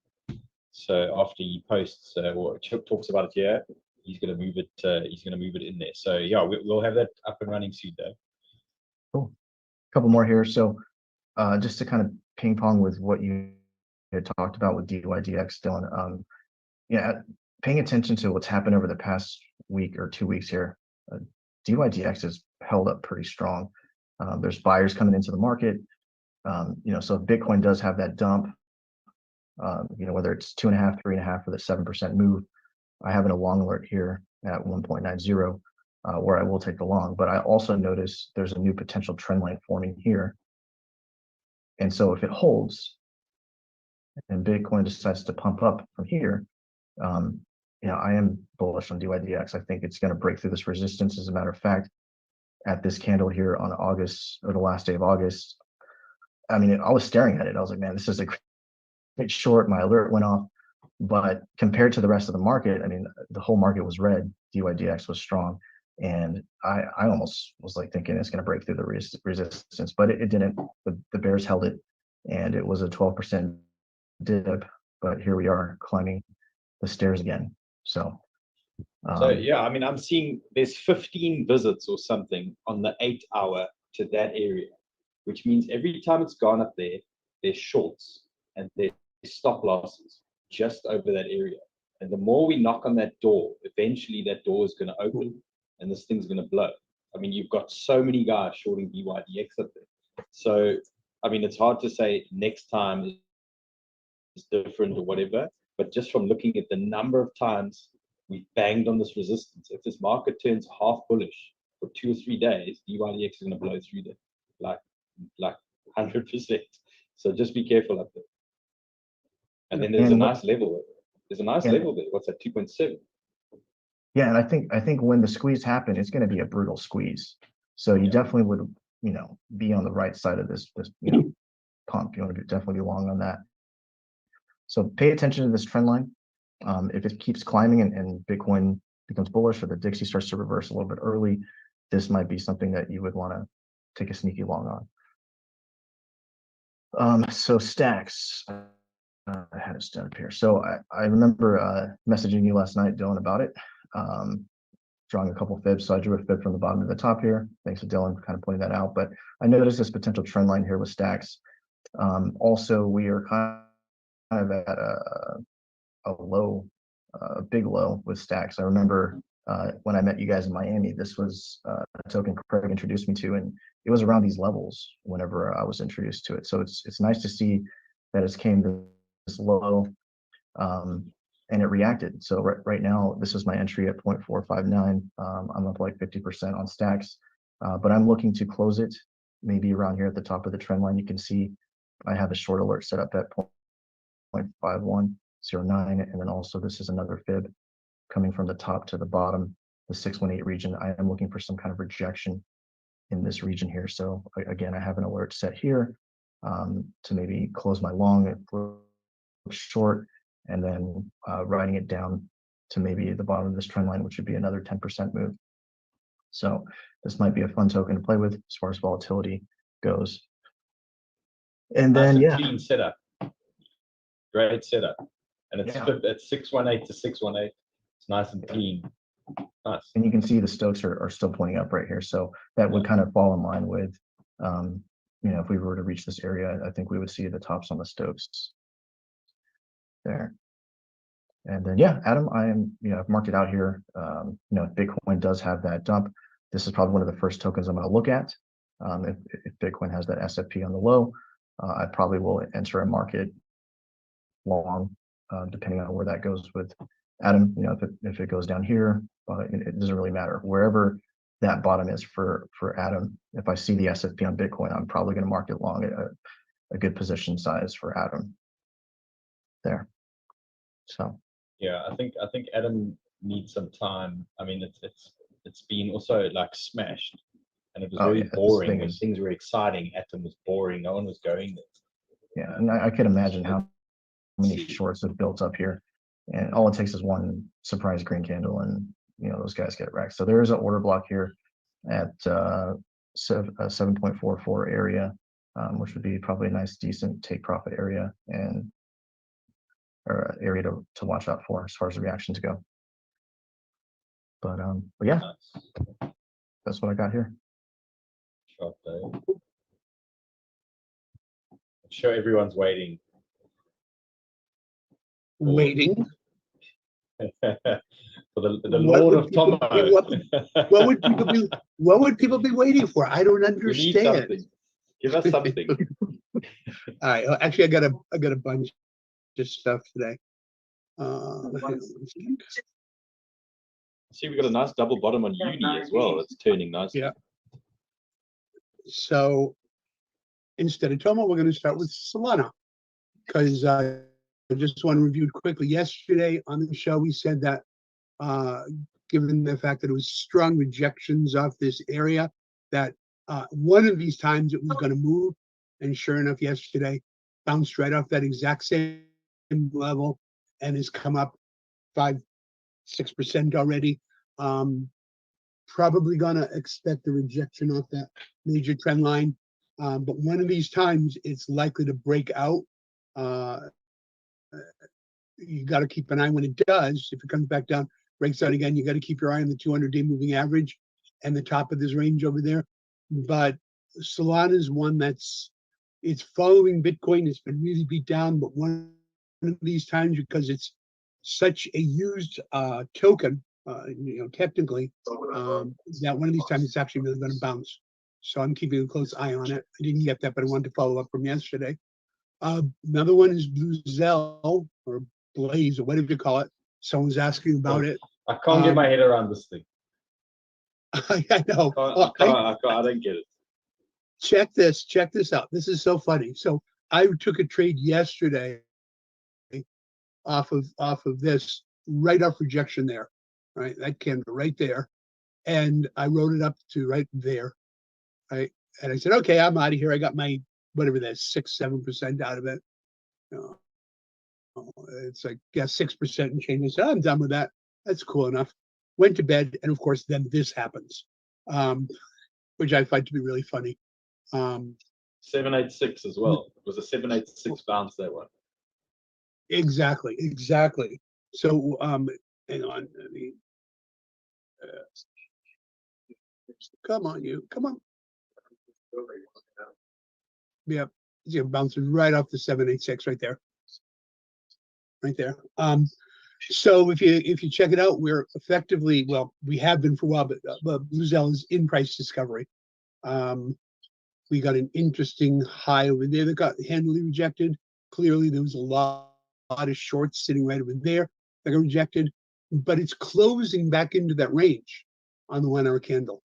So after he posts or talks about it here, he's going to move it. He's going to move it in there. So yeah, we'll have that up and running soon, though. Cool. A couple more here. So just to kind of ping pong with what you had talked about with DYDX, Dylan. Yeah, paying attention to what's happened over the past week or 2 weeks here. DYDX has held up pretty strong. There's buyers coming into the market. So if Bitcoin does have that dump, whether it's 2.5, 3.5, or the 7% move. I have a long alert here at 1.90, where I will take the long, but I also notice there's a new potential trend line forming here. And so if it holds and Bitcoin decides to pump up from here, I am bullish on DYDX. I think it's going to break through this resistance. As a matter of fact, at this candle here on August, or the last day of August, I mean, I was staring at it. I was like, man, this is a great short. My alert went off. But compared to the rest of the market, I mean, the whole market was red. DYDX was strong. And I almost was like thinking it's going to break through the resistance, but it didn't. The bears held it, and it was a 12% dip. But here we are climbing the stairs again. So yeah, I mean, I'm seeing there's 15 visits or something on the 8 hour to that area, which means every time it's gone up there, there's shorts and there's stop losses just over that area. And the more we knock on that door, eventually that door is going to open and this thing's going to blow. I mean, you've got so many guys shorting DYDX up there. So, I mean, it's hard to say next time is different or whatever, but just from looking at the number of times we banged on this resistance, if this market turns half bullish for 2 or 3 days, DYDX is going to blow through there, like 100%. So just be careful up there. And then there's a nice level. There's a nice level there. What's that? 2.7. Yeah, and I think when the squeeze happens, it's going to be a brutal squeeze. So you definitely would, be on the right side of this pump. You want to definitely be long on that. So pay attention to this trend line. If it keeps climbing and Bitcoin becomes bullish, or the Dixie starts to reverse a little bit early, this might be something that you would want to take a sneaky long on. So stacks. I had it stood up here. So I remember messaging you last night, Dylan, about it, drawing a couple fibs. So I drew a fib from the bottom to the top here. Thanks to Dylan for kind of pointing that out. But I noticed this potential trend line here with stacks. Also, we are kind of at a low, a big low with stacks. I remember when I met you guys in Miami, this was a token Craig introduced me to, and it was around these levels whenever I was introduced to it. So it's nice to see that it's came to this low, and it reacted. So right now, this is my entry at 0.459. I'm up like 50% on stacks, but I'm looking to close it maybe around here at the top of the trend line. You can see I have a short alert set up at 0.5109, and then also this is another fib coming from the top to the bottom, the 618 region. I am looking for some kind of rejection in this region here. So again, I have an alert set here to maybe close my long at short, and then riding it down to maybe the bottom of this trend line, which would be another 10% move. So this might be a fun token to play with as far as volatility goes. And then clean setup, great setup, and it's at 618 to 618. It's nice and clean. Nice. And you can see the Stokes are still pointing up right here. So that would kind of fall in line with, if we were to reach this area, I think we would see the tops on the Stokes there. And then, Adam, I've marked it out here. If Bitcoin does have that dump, this is probably one of the first tokens I'm going to look at. If Bitcoin has that SFP on the low, I probably will enter a market long, depending on where that goes with Adam. If it goes down here, it doesn't really matter. Wherever that bottom is for Adam, if I see the SFP on Bitcoin, I'm probably going to mark it long, a good position size for Adam there. So I think Adam needs some time. I mean, it's been also like smashed, and it was very boring. When things were exciting, Atom was boring. No one was going there. Yeah, and I could imagine how many shorts have built up here, and all it takes is one surprise green candle, and those guys get wrecked. So there is an order block here at 7.44 area, which would be probably a nice, decent take profit area, and or area to watch out for as far as the reactions go. But yeah, that's what I got here. I'm sure everyone's waiting. Waiting for the Lord of Tomo. What would people be waiting for? I don't understand. Give us something. All right. Actually, I got a bunch stuff today. See, we got a nice double bottom on uni as well. It's turning nicely. Yeah. So instead of Tomo, we're going to start with Solana, because I just want to review quickly. Yesterday on the show, we said that given the fact that it was strong rejections off this area, that one of these times it was going to move. And sure enough, yesterday bounced right off that exact same level and has come up 5-6% already. Probably going to expect a rejection off that major trend line. But one of these times it's likely to break out. You got to keep an eye when it does. If it comes back down, breaks out again, you got to keep your eye on the 200-day moving average and the top of this range over there. But Solana is one it's following Bitcoin. It's been really beat down, but one of these times, because it's such a used token, technically, that one of these times it's actually really going to bounce. So I'm keeping a close eye on it. I didn't get that, but I wanted to follow up from yesterday. Another one is Blue Zell or Blaze or whatever you call it. Someone's asking about it. I can't get my head around this thing. I know. I don't get it. Check this out. This is so funny. So I took a trade yesterday off of this, right off rejection there, right? That candle right there. And I wrote it up to right there, right? And I said, okay, I'm out of here. I got my, whatever that is, 6-7% out of it. It's like, yeah, 6% and change. I said, I'm done with that. That's cool enough. Went to bed. And of course, then this happens, which I find to be really funny. 786 as well. It was a 786 bounce, that one. Exactly. So hang on. Come on. Yeah, bouncing right off the 786 right there. So if you check it out, we're effectively, well, we have been for a while, but Blue Zell is in price discovery. We got an interesting high over there that got handily rejected. Clearly, there was a lot of shorts sitting right over there that got rejected, but it's closing back into that range on the 1 hour candle.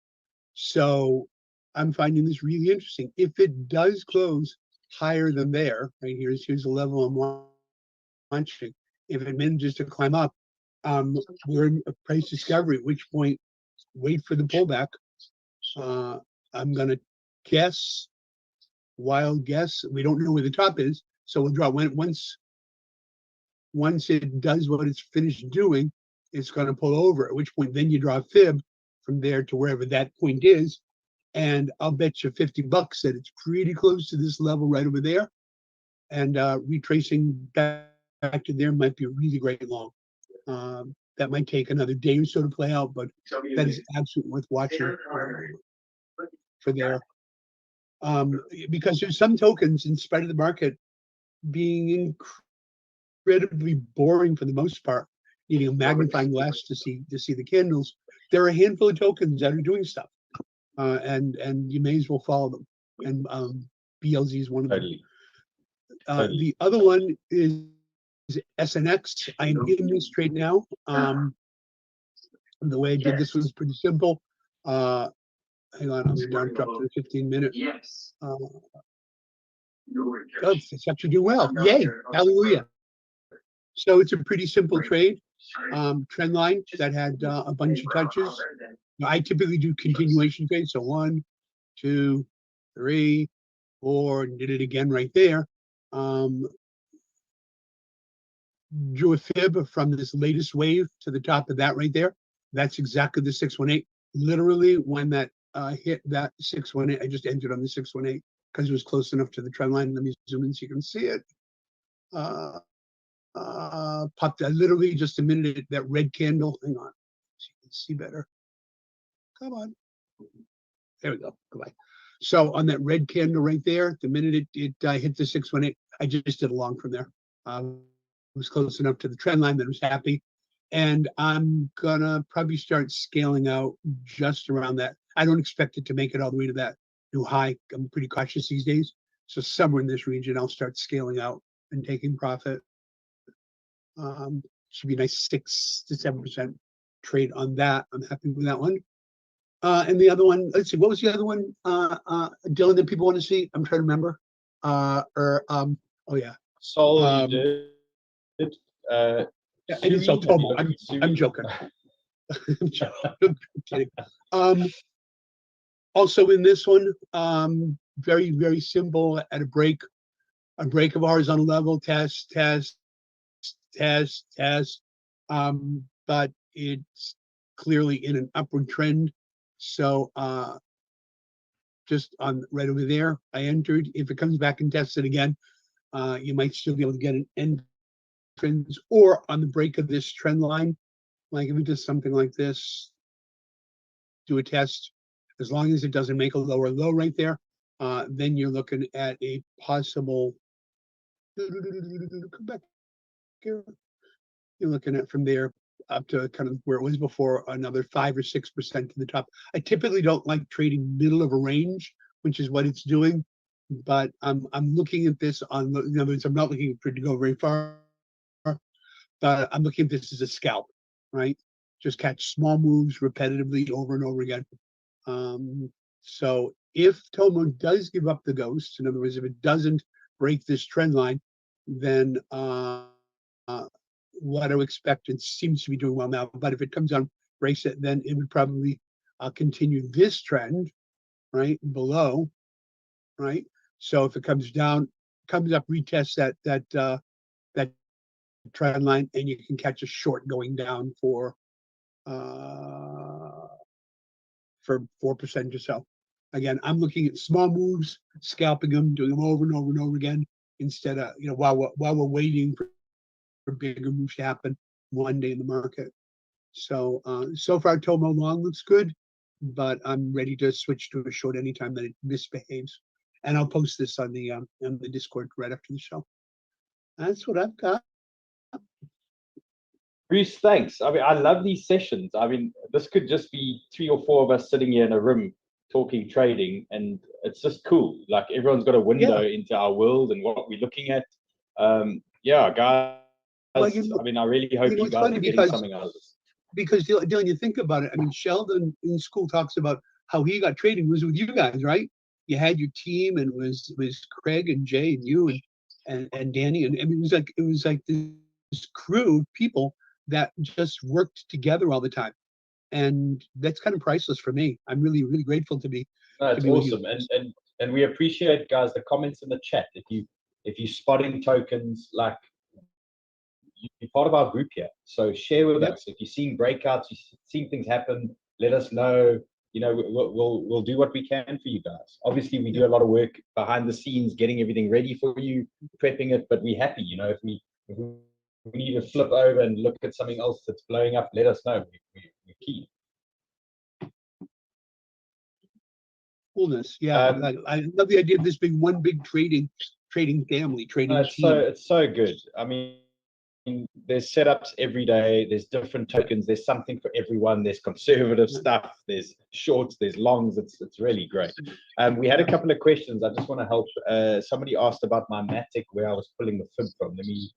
So I'm finding this really interesting. If it does close higher than there, right, here's the level I'm watching. If it manages to climb up, we're in a price discovery, at which point wait for the pullback. I'm gonna guess, wild guess. We don't know where the top is, so we'll draw once it does what it's finished doing, it's gonna pull over, at which point then you draw a fib from there to wherever that point is. And I'll bet you $50 that it's pretty close to this level right over there. And retracing back to there might be a really great long. That might take another day or so to play out, but that is absolutely worth watching for there. Because there's some tokens, in spite of the market being incredibly boring for the most part, needing a magnifying glass to see the candles, there are a handful of tokens that are doing stuff. And you may as well follow them. And BLZ is one of them. Totally. The other one is SNX. I am in this trade now. The way I did this was pretty simple. Hang on, I'm down drop to the 15-minute. Yes. It's actually doing well. Yay! Hallelujah. So it's a pretty simple trade. Trend line that had a bunch of touches. I typically do continuation trades, so 1, 2, 3, 4, and did it again right there. Drew a fib from this latest wave to the top of that right there. That's exactly the 618. Literally, when that hit that 618, I just entered on the 618 because it was close enough to the trend line. Let me zoom in so you can see it. Popped literally just a minute, that red candle. Hang on, so you can see better. Come on. There we go. Goodbye. So on that red candle right there, the minute it hit the 618, I just did a long from there. It was close enough to the trend line that I was happy. And I'm gonna probably start scaling out just around that. I don't expect it to make it all the way to that new high. I'm pretty cautious these days. So somewhere in this region, I'll start scaling out and taking profit. Should be a nice 6 to 7% trade on that. I'm happy with that one. And the other one, let's see, what was the other one, Dylan, that people want to see? I'm trying to remember. Oh yeah. Sol, you did. Yeah, I did sell Tomo. I'm joking. I'm kidding. Also in this one, very, very simple at a break of horizontal level, test. But it's clearly in an upward trend. So just on right over there, I entered. If it comes back and tests it again, you might still be able to get an entrance, or on the break of this trend line, like if it does something like this, do a test. As long as it doesn't make a lower low right there, then you're looking at a possible, come back here. You're looking at from there up to kind of where it was before, another 5 or 6% to the top. I typically don't like trading middle of a range, which is what it's doing. But I'm looking at this on, in other words, I'm not looking for it to go very far, but I'm looking at this as a scalp, right? Just catch small moves repetitively over and over again. So if Tomo does give up the ghost, in other words, if it doesn't break this trend line, then what I would expect, it seems to be doing well now. But if it comes on, breaks it, then it would probably continue this trend, right, below, right? So if it comes down, comes up, retests that trend line, and you can catch a short going down for 4% or so. Again, I'm looking at small moves, scalping them, doing them over and over and over again, instead of, while we're waiting for bigger moves to happen one day in the market. So so far Tomo long looks good, but I'm ready to switch to a short anytime that it misbehaves. And I'll post this on the Discord right after the show. That's what I've got. Bruce, thanks. I mean, I love these sessions. I mean, this could just be 3 or 4 of us sitting here in a room talking trading, and it's just cool. Like everyone's got a window into our world and what we're looking at. Yeah, guys. Well, I mean, I really hope you guys are getting something out of this. Because Dylan, you think about it. I mean, Sheldon in school talks about how he got trading was with you guys, right? You had your team, and it was Craig and Jay and you and Danny, and I mean, it was like this crew of people that just worked together all the time, and that's kind of priceless for me. I'm really, really grateful to be. No, it's awesome, and we appreciate, guys, the comments in the chat. If you spotting tokens, like, you're part of our group here, so share with us. If you're seeing breakouts, you're seeing things happen, let us know. We'll do what we can for you guys. Obviously, we do a lot of work behind the scenes, getting everything ready for you, prepping it. But we're happy, if we need to flip over and look at something else that's blowing up, let us know. We're keen. Coolness, yeah. I love the idea of this being one big trading family, trading team. It's so good. I mean, there's setups every day, there's different tokens, there's something for everyone, there's conservative stuff, there's shorts, there's longs. It's really great. We had a couple of questions. I just want to help. Somebody asked about my Matic, where I was pulling the fib from. Let me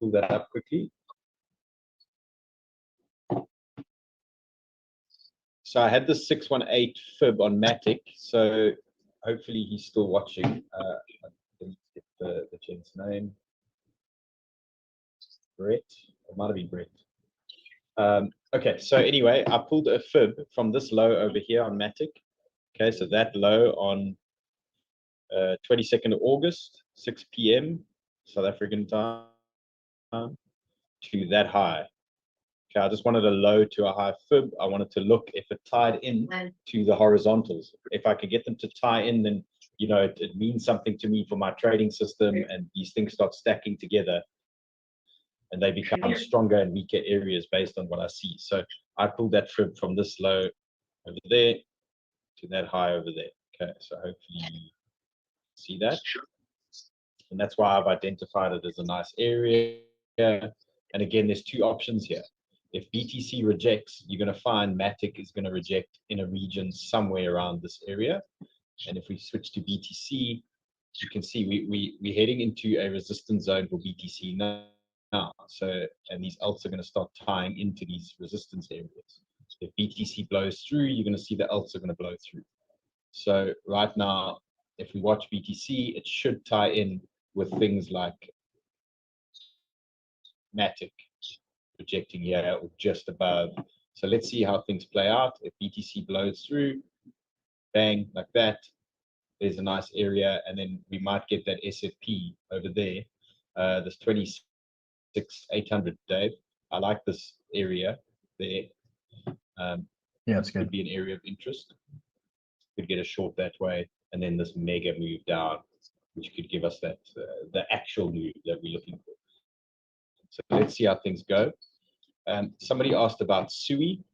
pull that up quickly. So I had the 618 fib on Matic, so hopefully he's still watching. I didn't get the gent's name. Brett, it might have been Brett. Okay, so anyway, I pulled a fib from this low over here on Matic. Okay, so that low on 22nd of August, 6 p.m. South African time, to that high. Okay, I just wanted a low to a high fib. I wanted to look if it tied in to the horizontals. If I could get them to tie in, then it means something to me for my trading system, and these things start stacking together, and they become stronger and weaker areas based on what I see. So I pulled that fib from this low over there to that high over there. Okay, so hopefully you see that. And that's why I've identified it as a nice area. And again, there's 2 options here. If BTC rejects, you're going to find Matic is going to reject in a region somewhere around this area. And if we switch to BTC, you can see we're heading into a resistance zone for BTC now. now. So, and these alts are going to start tying into these resistance areas. If BTC blows through, you're going to see the alts are going to blow through. So right now, if we watch BTC, it should tie in with things like Matic projecting here or just above. So let's see how things play out. If BTC blows through, bang, like that, there's a nice area, and then we might get that SFP over there. This 26,800, Dave. I like this area there. Yeah, it's Could good. be an area of interest. Could get a short that way, and then this mega move down, which could give us that the actual move that we're looking for. So let's see how things go. Somebody asked about SUI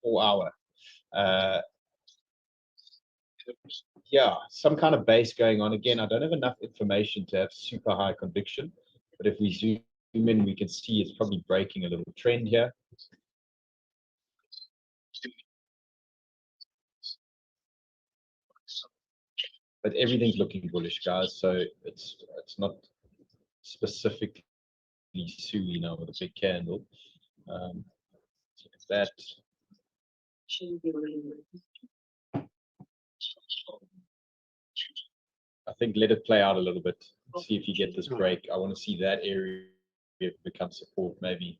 4 hour. Yeah, some kind of base going on. Again, I don't have enough information to have super high conviction, but if we zoom in, we can see it's probably breaking a little trend here. But everything's looking bullish, guys. So it's not specifically SUI now with a big candle. Let's look at that. I think let it play out a little bit. See if you get this break. I want to see that area become support, maybe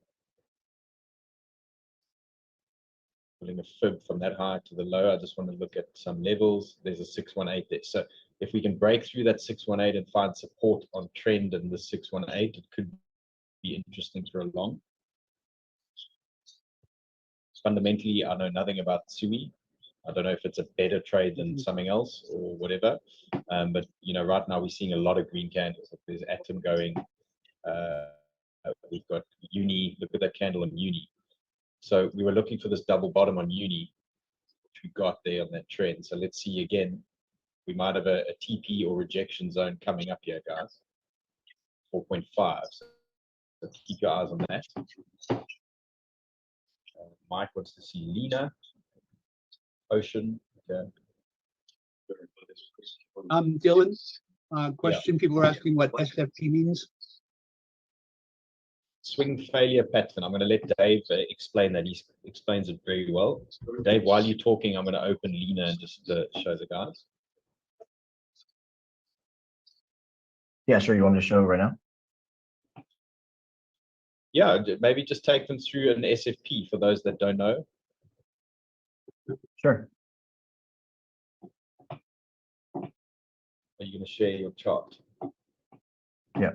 pulling a fib from that high to the low. I just want to look at some levels. There's a 618 there. So if we can break through that 618 and find support on trend in the 618, it could be interesting for a long. Fundamentally, I know nothing about SUI. I don't know if it's a better trade than something else or whatever. But you know, right now we're seeing a lot of green candles. There's Atom going. We've got Uni. Look at that candle in Uni. So we were looking for this double bottom on Uni, which we got there on that trend. So let's see again. We might have a TP or rejection zone coming up here, guys. 4.5. So keep your eyes on that. Mike wants to see Lena. Ocean. Okay. Dylan, question. People are asking what SFP means. Swing failure pattern. I'm going to let Dave explain that. He explains it very well. Dave, while you're talking, I'm going to open Lena and just show the guys. Yeah, sure. You want me to show right now? Yeah, maybe just take them through an SFP for those that don't know. Sure. Are you going to share your chart? Yeah.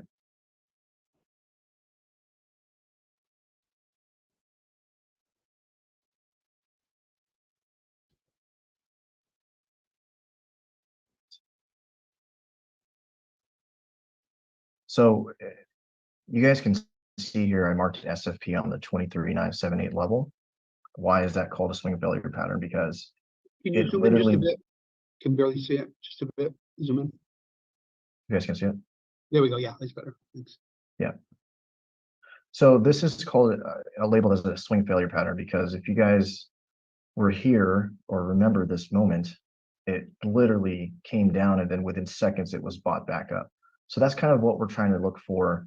So you guys can see here, I marked SFP on the 23,978 level. Why is that called a swing failure pattern? Because Can you zoom in just a bit? Can barely see it. Just a bit. Zoom in. You guys can see it? There we go. Yeah, that's better. Thanks. Yeah. So this is called labeled as a swing failure pattern because if you guys were here or remember this moment, it literally came down and then within seconds it was bought back up. So that's kind of what we're trying to look for,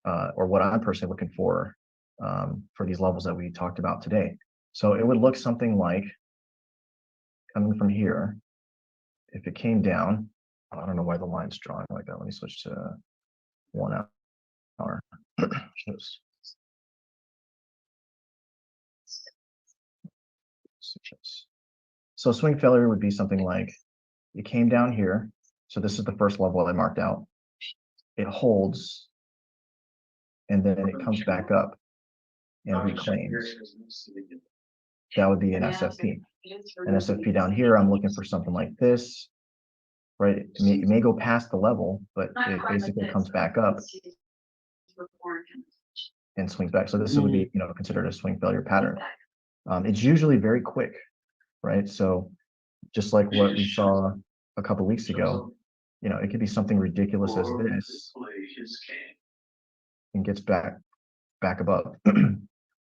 or what I'm personally looking for these levels that we talked about today. So it would look something like coming from here. If it came down, I don't know why the line's drawing like that. Let me switch to 1 hour. So swing failure would be something like it came down here. So this is the first level I marked out. It holds, and then it comes back up and reclaims. That would be an SFP. An SFP down here, I'm looking for something like this, right? It may go past the level, but it basically comes back up and swings back. So this would be, considered a swing failure pattern. It's usually very quick, right? So just like what we saw a couple weeks ago, it could be something ridiculous as this and gets back above.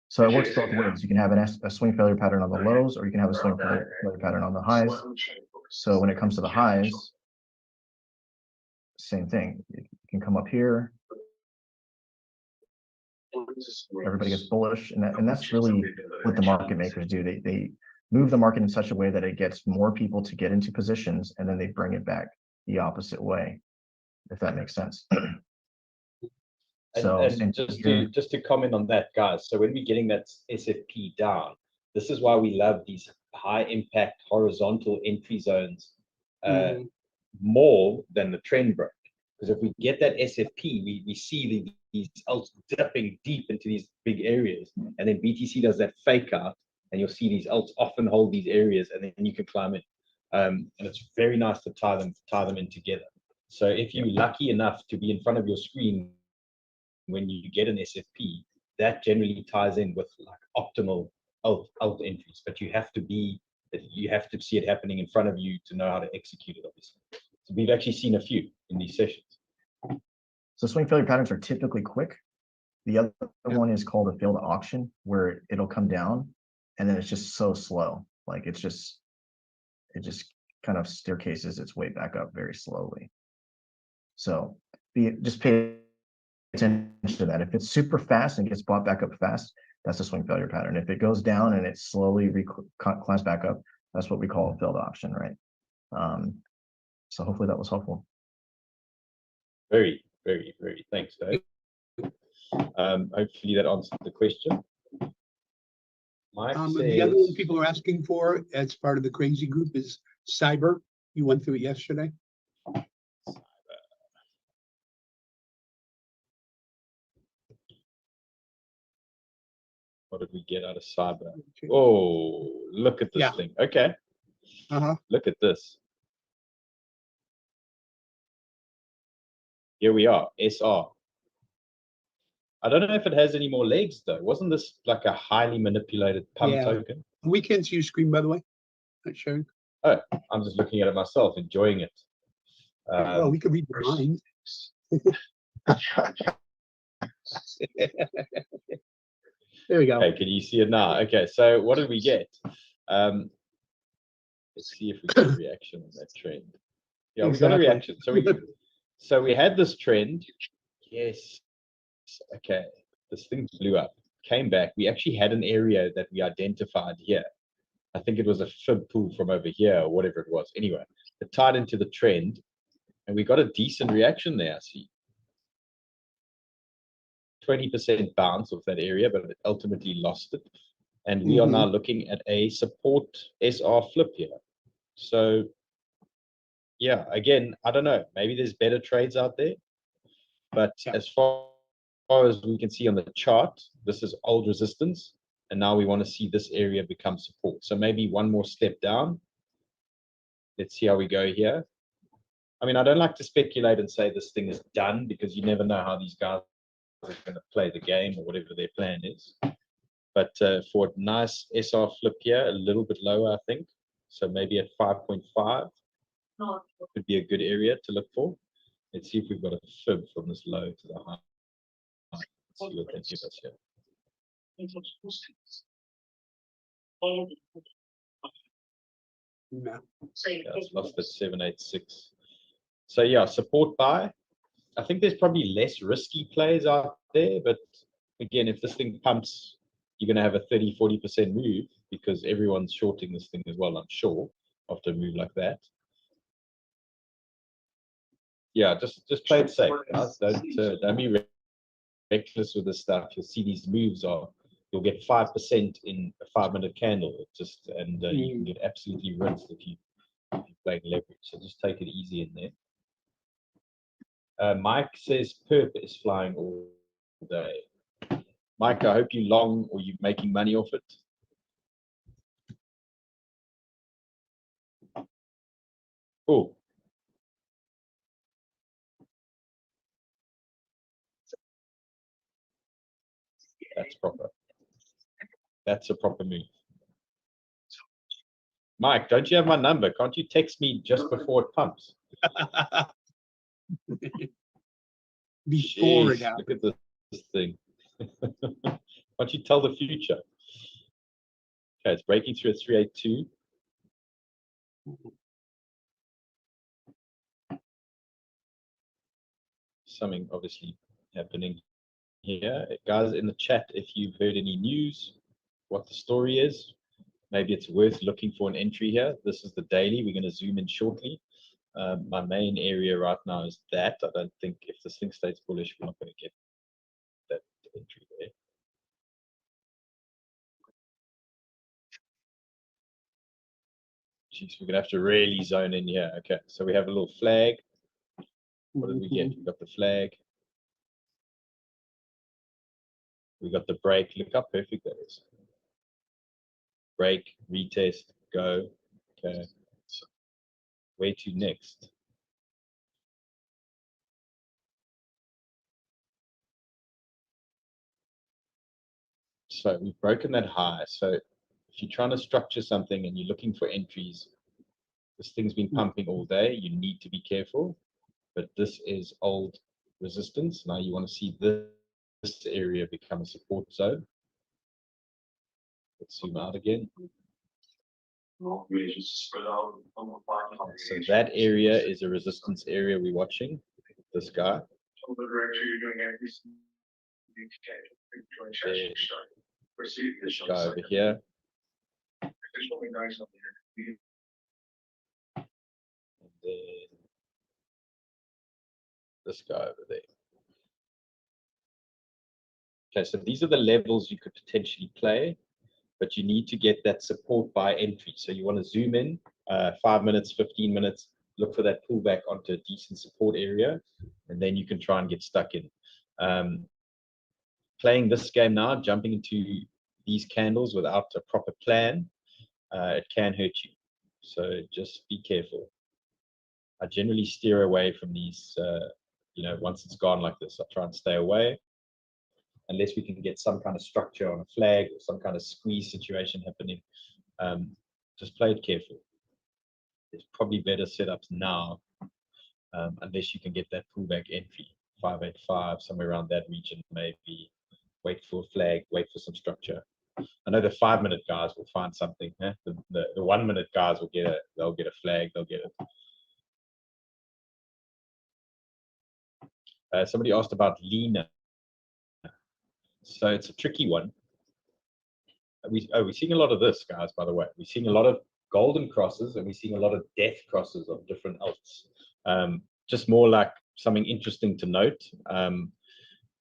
So it works both ways. You can have a swing failure pattern on the lows, or you can have a swing failure pattern on the highs. So when it comes to the highs, same thing. You can come up here, everybody gets bullish, and that's really what the market makers do. They move the market in such a way that it gets more people to get into positions, and then they bring it back the opposite way, if that makes sense. So, and just to comment on that, guys. So when we're getting that SFP down, this is why we love these high impact horizontal entry zones more than the trend break. Because if we get that SFP, we see these alts dipping deep into these big areas, and then BTC does that fake out, and you'll see these alts often hold these areas, and then you can climb in. And it's very nice to tie them in together. So if you're lucky enough to be in front of your screen when you get an SFP, that generally ties in with like optimal alt entries. But you have to see it happening in front of you to know how to execute it, obviously. So we've actually seen a few in these sessions. So swing failure patterns are typically quick. The other one is called a failed auction, where it'll come down and then it's just so slow. Like it just kind of staircases its way back up very slowly. So just pay attention to that. If it's super fast and gets bought back up fast, that's a swing failure pattern. If it goes down and it slowly climbs back up, that's what we call a failed auction, right? So hopefully that was helpful. Very, very, very. Thanks, Dave. Hopefully that answered the question. Mike says, the other one people are asking for as part of the crazy group is cyber. You went through it yesterday. What did we get out of cyber? Oh, look at this thing. Okay. Look at this. Here we are, SR. I don't know if it has any more legs though. Wasn't this like a highly manipulated pump token? We can't see your screen, by the way. Not showing. Oh, I'm just looking at it myself, enjoying it. Well, we could read the mind. There we go. Okay, can you see it now? Okay, so what did we get? Let's see if we get a reaction on that trend. Yeah, we got a reaction. So we had this trend. Yes. Okay. This thing blew up, came back. We actually had an area that we identified here. I think it was a fib pool from over here or whatever it was. Anyway, it tied into the trend and we got a decent reaction there. I see 20% bounce of that area, but it ultimately lost it. And we are now looking at a support SR flip here. So yeah, again, I don't know. Maybe there's better trades out there. But as far as we can see on the chart, this is old resistance. And now we want to see this area become support. So maybe one more step down. Let's see how we go here. I mean, I don't like to speculate and say this thing is done because you never know how these guys are going to play the game or whatever their plan is. But for a nice SR flip here, a little bit lower, I think. So maybe at 5.5 could be a good area to look for. Let's see if we've got a fib from this low to the high. Let's see what that gives us here. No. Yeah, it's lost at 786. So yeah, support buy. I think there's probably less risky plays out there, but again, if this thing pumps, you're going to have a 30-40% move because everyone's shorting this thing as well, I'm sure, after a move like that. Yeah, just play it safe, guys. Don't be reckless with this stuff. You'll see these moves you'll get 5% in a 5-minute candle. You can get absolutely rinsed if you're playing leverage. So just take it easy in there. Mike says perp is flying all day. Mike, I hope you long or you're making money off it. Oh. That's proper. That's a proper move. Mike, don't you have my number? Can't you text me just before it pumps? Before it Jeez, happens. look at this thing. Can't you tell the future? Okay, it's breaking through at 382. Something obviously happening here. Guys in the chat, if you've heard any news, what the story is, maybe it's worth looking for an entry here. This is the daily. We're going to zoom in shortly. My main area right now is that. I don't think if this thing stays bullish, we're not going to get that entry there. Jeez, we're going to have to really zone in here. Okay, so we have a little flag. What did we get? We got the flag. We got the break. Look how perfect that is. Break, retest, go. Okay. Where to next? So we've broken that high. So if you're trying to structure something and you're looking for entries, this thing's been pumping all day. You need to be careful. But this is old resistance. Now you want to see this area become a support zone. Let's zoom out again. So that area is a resistance area we're watching. This guy. This guy over here. And then this guy over there. Okay, so these are the levels you could potentially play, but you need to get that support by entry. So you want to zoom in 5 minutes, 15 minutes, look for that pullback onto a decent support area, and then you can try and get stuck in. Playing this game now, jumping into these candles without a proper plan, it can hurt you. So just be careful. I generally steer away from these, once it's gone like this, I try and stay away. Unless we can get some kind of structure on a flag or some kind of squeeze situation happening, just play it careful. There's probably better setups now, unless you can get that pullback entry, 585, somewhere around that region, maybe. Wait for a flag, wait for some structure. I know the 5 minute guys will find something. Eh? The 1 minute guys will get they'll get a flag, they'll get it. Somebody asked about Lena. So it's a tricky one. We're seeing a lot of this, guys, by the way. We're seeing a lot of golden crosses and we're seeing a lot of death crosses of different alts. Just more like something interesting to note.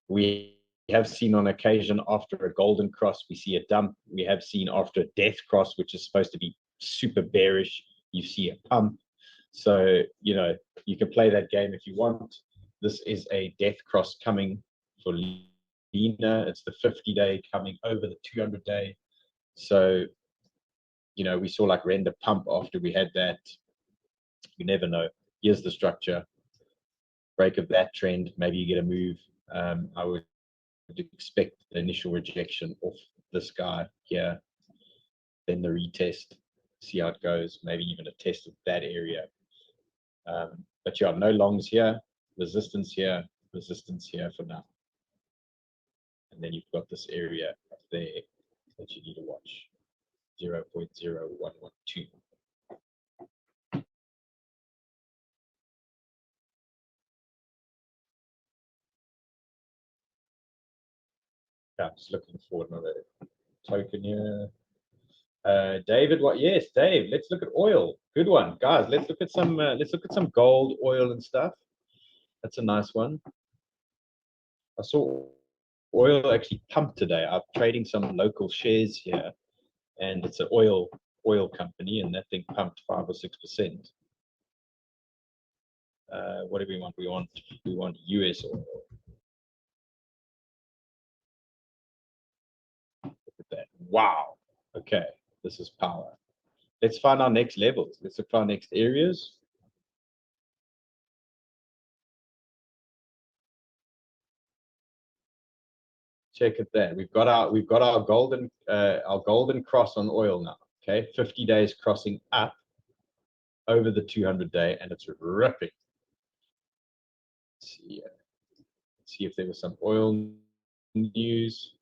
We have seen on occasion after a golden cross, we see a dump. We have seen after a death cross, which is supposed to be super bearish, you see a pump. So, you can play that game if you want. This is a death cross coming for Lena. It's the 50-day coming over the 200-day. So, we saw like render pump after we had that. You never know. Here's the structure. Break of that trend. Maybe you get a move. I would expect the initial rejection off this guy here. Then the retest. See how it goes. Maybe even a test of that area. But yeah, no longs here. Resistance here. Resistance here for now. And then you've got this area up there that you need to watch. 0.0112. Yeah, I'm just looking for another token here. David, what? Yes, Dave. Let's look at oil. Good one, guys. Let's look at some. Let's look at some gold, oil, and stuff. That's a nice one. I saw oil actually pumped today. I'm trading some local shares here, and it's an oil company, and that thing pumped 5 or 6%. What do we want? We want US oil. Look at that! Wow. Okay, this is power. Let's find our next levels. Let's look for our next areas. Check at that. We've got our golden cross on oil now. Okay, 50 days crossing up over the 200-day, and it's ripping. Let's see if there was some oil news.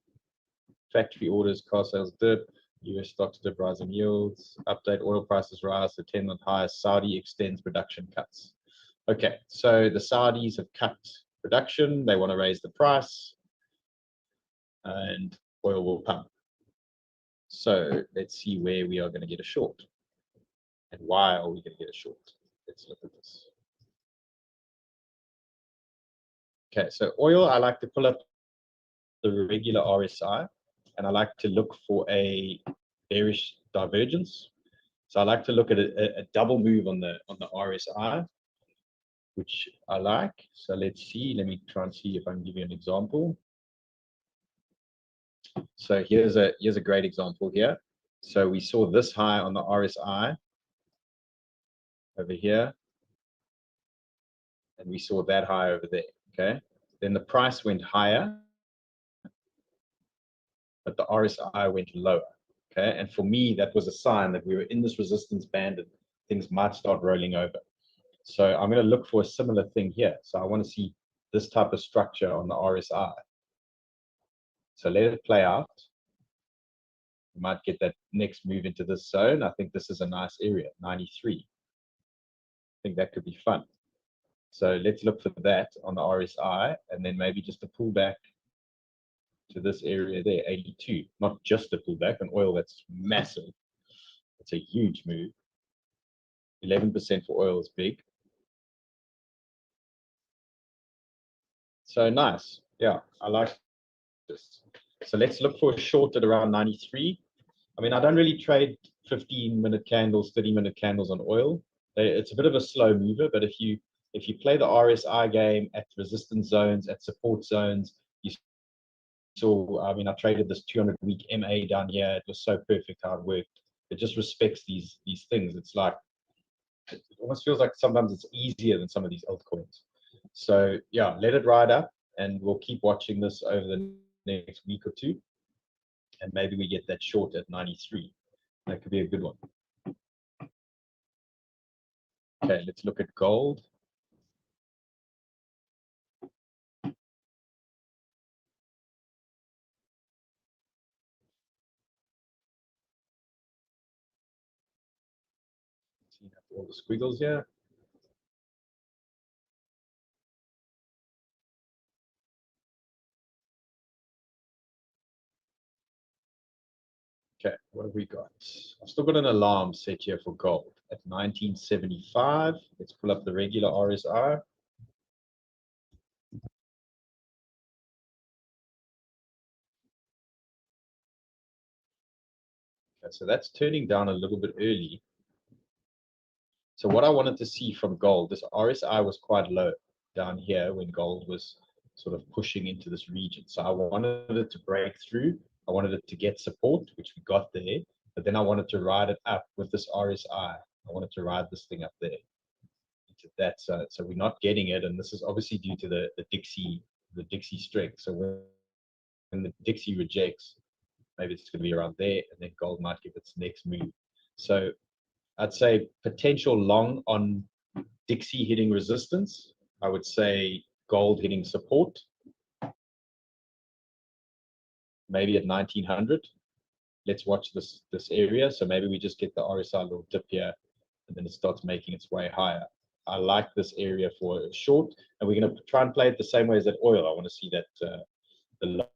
Factory orders, car sales dip. US stocks dip, rising yields. Update: oil prices rise to 10-month highs. Saudi extends production cuts. Okay, so the Saudis have cut production. They want to raise the price. and oil will pump. So let's see where we are going to get a short and why are we going to get a short. Let's look at this. Okay, so oil, I like to pull up the regular RSI and I like to look for a bearish divergence. So I like to look at a double move on the RSI, which I like. So let's see. Let me try and see if I can give you an example. So here's a great example here. So we saw this high on the RSI over here, and we saw that high over there. Okay. Then the price went higher, but the RSI went lower. Okay. And for me, that was a sign that we were in this resistance band and things might start rolling over. So I'm going to look for a similar thing here. So I want to see this type of structure on the RSI. So let it play out. We might get that next move into this zone. I think this is a nice area, 93. I think that could be fun. So let's look for that on the RSI and then maybe just a pullback to this area there, 82. Not just a pullback, an oil that's massive. It's a huge move. 11% for oil is big. So nice. Yeah, I like this. So let's look for a short at around 93. I mean, I don't really trade 15-minute candles, 30-minute candles on oil. It's a bit of a slow mover, but if you play the RSI game at resistance zones, at support zones, you saw, I mean, I traded this 200-week MA down here. It was so perfect how it worked. It just respects these things. It's like, it almost feels like sometimes it's easier than some of these altcoins. So yeah, let it ride up and we'll keep watching this over the next week or two. And maybe we get that short at 93. That could be a good one. Okay, let's look at gold. See all the squiggles here. Okay, what have we got? I've still got an alarm set here for gold at 1975. Let's pull up the regular RSI. Okay, so that's turning down a little bit early. So what I wanted to see from gold, this RSI was quite low down here when gold was sort of pushing into this region. So I wanted it to break through. I wanted it to get support, which we got there. But then I wanted to ride it up with this RSI. I wanted to ride this thing up there into that. So we're not getting it. And this is obviously due to the Dixie strength. So when the Dixie rejects, maybe it's going to be around there. And then gold might give its next move. So I'd say potential long on Dixie hitting resistance. I would say gold hitting support. Maybe at 1900. Let's watch this area. So maybe we just get the RSI little dip here and then it starts making its way higher. I like this area for a short and we're going to try and play it the same way as that oil. I want to see that the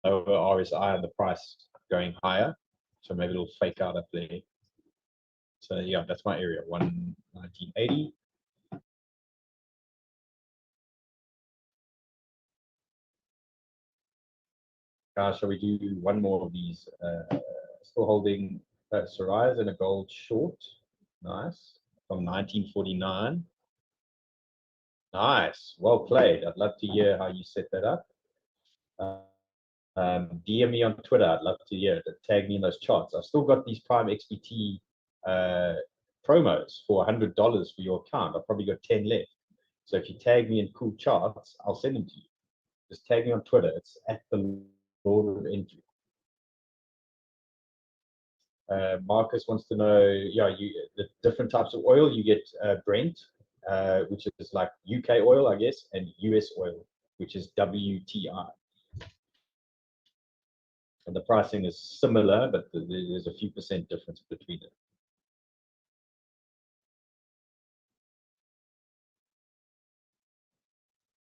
lower RSI and the price going higher. So maybe it'll fake out up there. So yeah, that's my area, 1980. Shall we do one more of these? Still holding Sorais and a gold short. Nice. From 1949. Nice. Well played. I'd love to hear how you set that up. DM me on Twitter. I'd love to hear it. Tag me in those charts. I've still got these Prime XBT promos for $100 for your account. I've probably got 10 left. So if you tag me in cool charts, I'll send them to you. Just tag me on Twitter. It's at the Lord of Entry. Marcus wants to know, yeah, the different types of oil. You get Brent, which is like UK oil, I guess, and US oil, which is WTI. And the pricing is similar, but there's a few percent difference between it.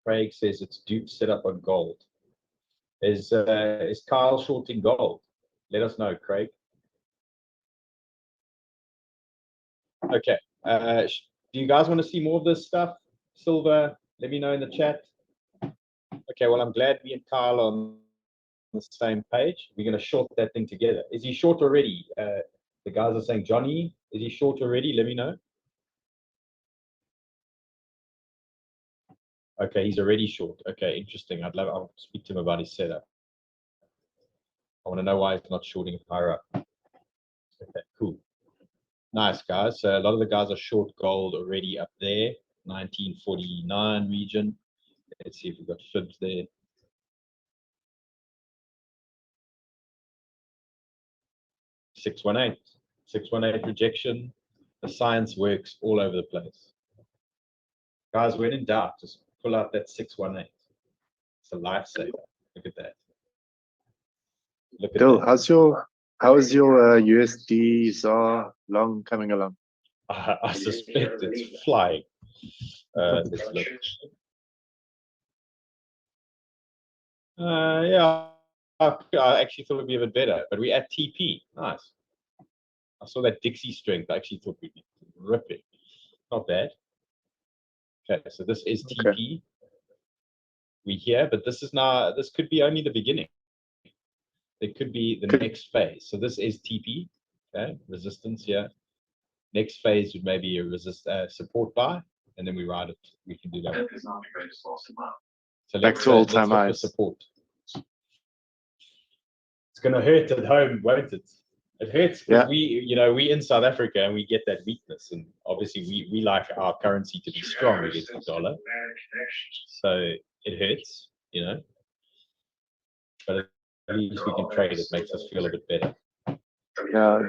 Craig says it's dupe set up on gold. Is Kyle shorting gold? Let us know, Craig. Okay. Do you guys want to see more of this stuff? Silver, let me know in the chat. Okay, well, I'm glad me and Kyle are on the same page. We're going to short that thing together. Is he short already? The guys are saying, Johnny, is he short already? Let me know. Okay, he's already short. Okay, interesting. I'll speak to him about his setup. I want to know why he's not shorting higher up. Okay, cool. Nice, guys. So a lot of the guys are short gold already up there, 1949 region. Let's see if we've got fibs there. $618 rejection. The science works all over the place. Guys, when in doubt, just pull out that 618. It's a lifesaver. Look at that. Look at Bill, that. how is your USD ZAR long coming along? I suspect it's flying. Let's look. Yeah, I actually thought it'd be a bit better, but we're at TP. Nice. I saw that Dixie strength. I actually thought we'd be ripping. Not bad. Okay, so this is TP. Okay. We here, but this could be only the beginning. It could be the next phase. So this is TP. Okay, resistance here. Next phase would maybe a support buy, and then we ride it. We can do that. So Back to all-time let's look for highs. support. It's gonna hurt at home, won't it? It hurts because we in South Africa and we get that weakness, and obviously we like our currency to be strong against the dollar. So it hurts, but at least we can trade. It makes us feel a bit better. Yeah,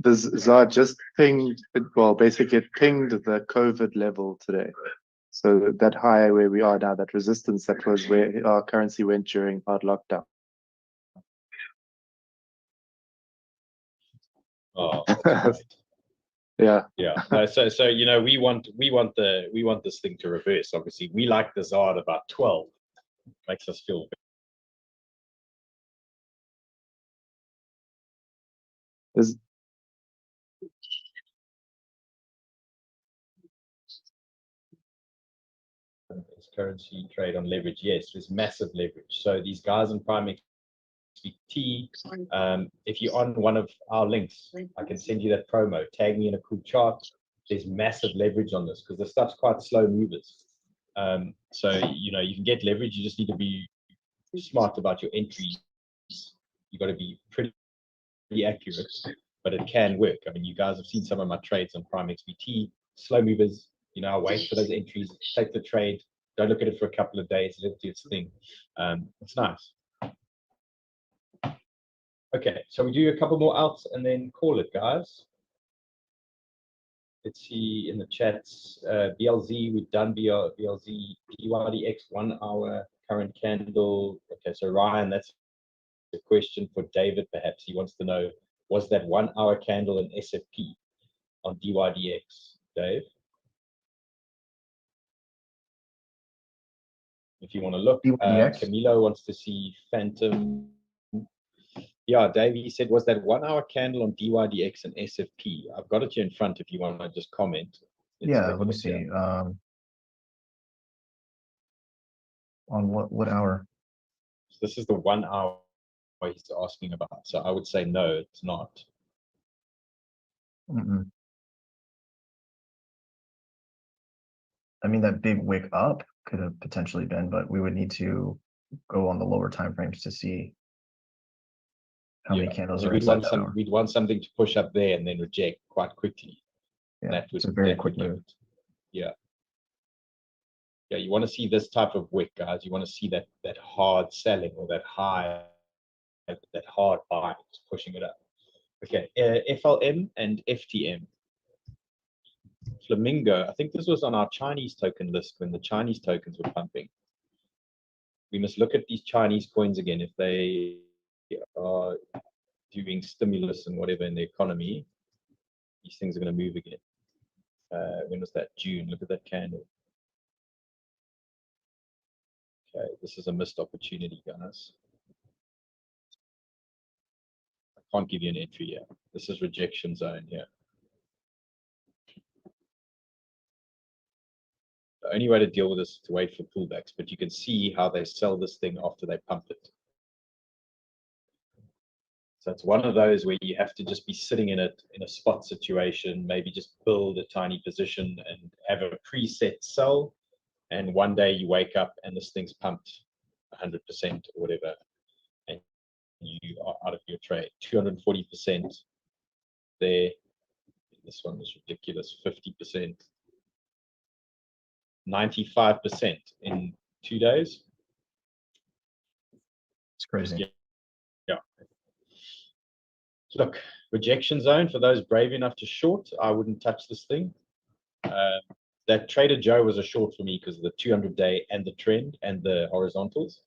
the ZAR just pinged. Well, basically it pinged the COVID level today. So that high where we are now, that resistance, that was where our currency went during hard lockdown. Oh, that's right. Yeah. Yeah. No, so we want this thing to reverse. Obviously, we like the ZAR at about 12. Makes us feel Is currency trade on leverage. Yes, there's massive leverage. So these guys in Prime XBT, if you're on one of our links, I can send you that promo. Tag me in a cool chart. There's massive leverage on this because the stuff's quite slow movers. So you can get leverage. You just need to be smart about your entries. You got to be pretty accurate, but it can work. I mean, you guys have seen some of my trades on Prime XBT. Slow movers. I wait for those entries, take the trade. Don't look at it for a couple of days. Let it do its thing. It's nice. Okay, so we do a couple more outs and then call it, guys. Let's see in the chats. BLZ, we've done BLZ, DYDX 1 hour, current candle. Okay, so Ryan, that's a question for David, perhaps. He wants to know, was that 1 hour candle an SFP on DYDX, Dave? If you want to look, Camilo wants to see Phantom. Yeah, Dave, he said, was that 1 hour candle on DYDX and SFP? I've got it here in front if you want to just comment. Let me see. On what hour? So this is the 1 hour he's asking about. So I would say no, it's not. I mean, that big wick up could have potentially been, but we would need to go on the lower time frames to see how many candles so are we'd want something to push up there and then reject quite quickly. Yeah, it's a very quick move. Yeah, you want to see this type of wick, guys. You want to see that hard selling or that high, that hard buy, pushing it up. Okay, FLM and FTM. Flamingo, I think this was on our Chinese token list when the Chinese tokens were pumping. We must look at these Chinese coins again. If they are doing stimulus and whatever in the economy, these things are going to move again. When was that? June. Look at that candle. Okay, this is a missed opportunity, guys. can't give you an entry here. This is rejection zone here. The only way to deal with this is to wait for pullbacks, but you can see how they sell this thing after they pump it. So it's one of those where you have to just be sitting in it in a spot situation, maybe just build a tiny position and have a preset sell. And one day you wake up and this thing's pumped 100% or whatever, and you are out of your trade. 240% there. This one was ridiculous, 50%. 95% in 2 days. It's crazy. Yeah. Look, rejection zone for those brave enough to short. I wouldn't touch this thing. That Trader Joe was a short for me because of the 200-day and the trend and the horizontals.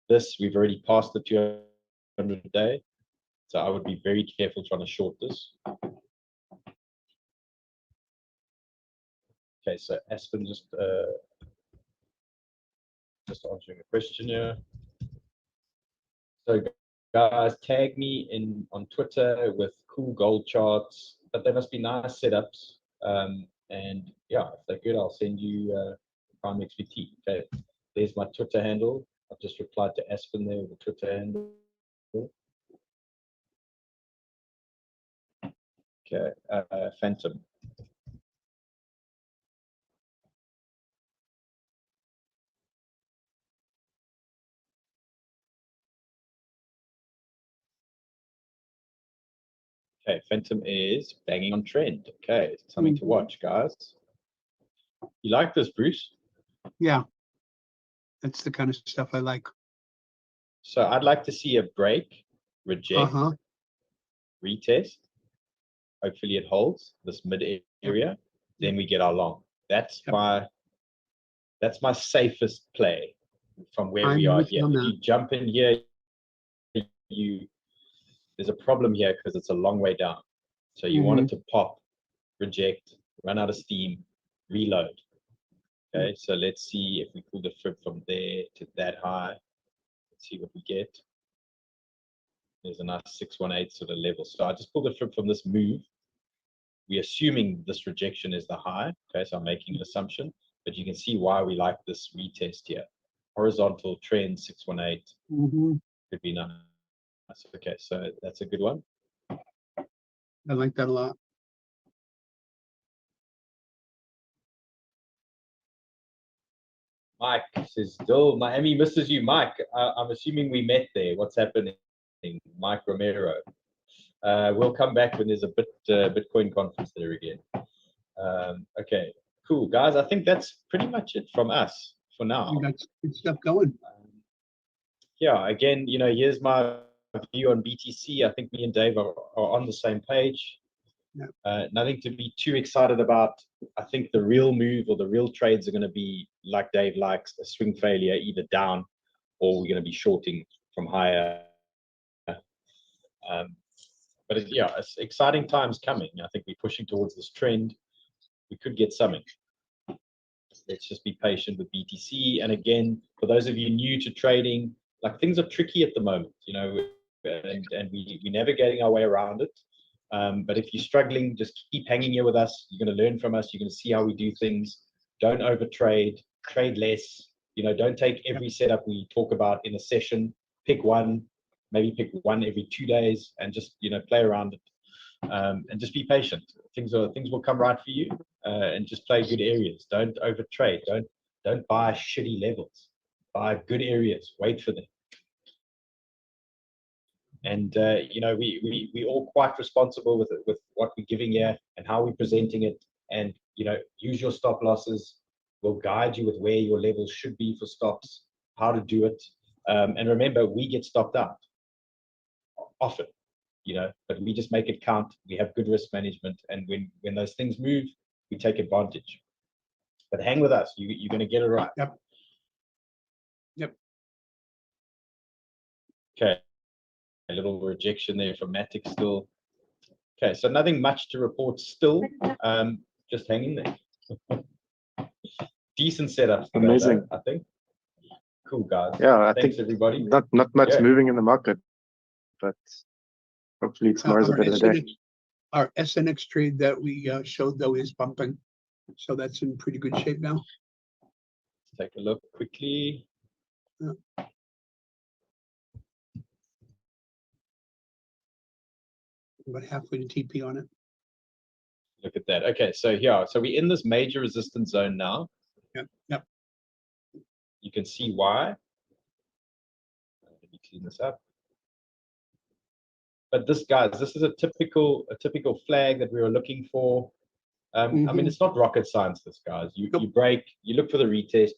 This, we've already passed the 200-day. So I would be very careful trying to short this. Okay, so Aspen just answering a question here. So guys, tag me in on Twitter with cool gold charts, but they must be nice setups. And yeah, if they're good, I'll send you Prime XBT. Okay, there's my Twitter handle. I've just replied to Aspen there with the Twitter handle. Okay, Phantom. Okay, Phantom is banging on trend. Okay, something to watch, guys. You like this, Bruce? Yeah, that's the kind of stuff I like. So I'd like to see a break, reject, retest. Hopefully it holds this mid area. Then we get our long. That's my safest play from where we are here. If you jump in here, there's a problem here because it's a long way down. So you want it to pop, reject, run out of steam, reload. Okay, so let's see if we pull the fib from there to that high. Let's see what we get. There's a nice 618 sort of level. So I just pulled the fib from this move. We're assuming this rejection is the high. Okay, so I'm making an assumption, but you can see why we like this retest here. Horizontal trend 618 could be nice. Okay, so that's a good one. I like that a lot. Mike says, still Miami misses you, Mike. I'm assuming we met there. What's happening, Mike Romero? We'll come back when there's a Bitcoin conference there again. Okay, cool, guys. I think that's pretty much it from us for now. We got good stuff going. Yeah, again, here's my view on BTC. I think me and Dave are on the same page. Nothing to be too excited about. I think the real move or the real trades are going to be, like Dave likes, a swing failure, either down or we're going to be shorting from higher. But it's exciting times coming. I think we're pushing towards this trend. We could get something. Let's just be patient with BTC. And again, for those of you new to trading, like, things are tricky at the moment, and we're navigating our way around it. But if you're struggling, just keep hanging here with us. You're going to learn from us. You're going to see how we do things. Don't overtrade. Trade less. Don't take every setup we talk about in a session. Pick one. Maybe pick one every 2 days and just play around it. And just be patient. Things will come right for you. And just play good areas. Don't overtrade. Don't buy shitty levels. Buy good areas. Wait for them. And we all quite responsible with what we're giving here and how we're presenting it. And use your stop losses. We'll guide you with where your levels should be for stops, how to do it. And remember, we get stopped out often, but we just make it count. We have good risk management, and when those things move, we take advantage. But hang with us. You're going to get it right. Yep. Okay. A little rejection there from Matic still. Okay, so nothing much to report still. Just hanging there. Decent setup. Amazing. I think. Cool, guys. Yeah, I Thanks, think everybody. not much moving in the market, but Hopefully tomorrow's a Our better day. Our SNX trade that we showed though is bumping, so that's in pretty good shape now. Take a look quickly. About halfway to TP on it. Look at that. Okay, so here, so we're in this major resistance zone now. Yep. You can see why. Let me clean this up. But this, guys, this is a typical flag that we were looking for. I mean, it's not rocket science, this, guys. You break, you look for the retest.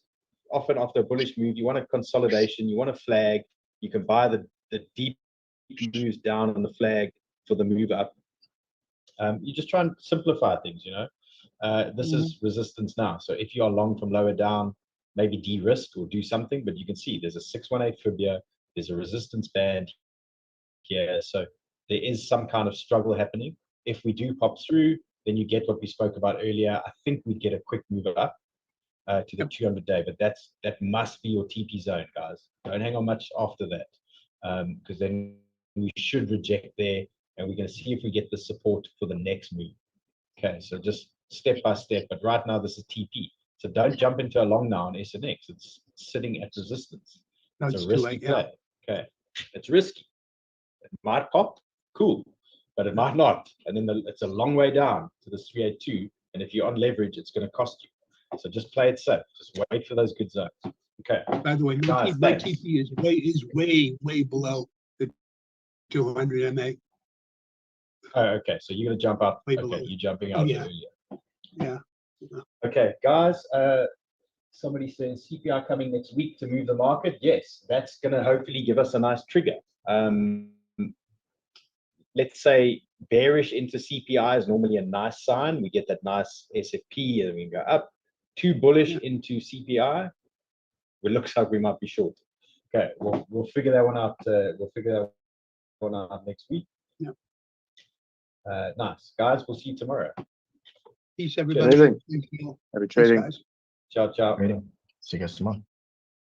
Often after a bullish move, you want a consolidation, you want a flag. You can buy the deep moves down on the flag for the move up. You just try and simplify things, you know. This is resistance now. So if you are long from lower down, maybe de-risk or do something, but you can see there's a 618 fib here, there's a resistance band here. So there is some kind of struggle happening. If we do pop through, then you get what we spoke about earlier. I think we'd get a quick move up to the 200-day, but that must be your TP zone, guys. Don't hang on much after that, because then we should reject there, and we're going to see if we get the support for the next move. Okay, so just step by step, but right now this is TP. So don't jump into a long now on SNX. It's sitting at resistance. It's a risky play. Okay, it's risky. It might pop, cool, but it might not. And then it's a long way down to the 382. And if you're on leverage, it's going to cost you. So just play it safe. Just wait for those good zones. Okay. By the way, my TP is way below the 200 MA. Oh, okay. So you're going to jump up. Way Okay, below. you're jumping out earlier. Yeah. Okay, guys. Somebody says CPI coming next week to move the market. Yes, that's going to hopefully give us a nice trigger. Let's say bearish into CPI is normally a nice sign. We get that nice SFP and we go up. Too bullish into CPI, it looks like we might be short. Okay, we'll figure that one out. We'll figure that one out next week. Yeah. Nice, guys. We'll see you tomorrow. Peace, everybody. Amazing. Thank you. Happy trading. Thanks, guys. Ciao, ciao. See you guys tomorrow.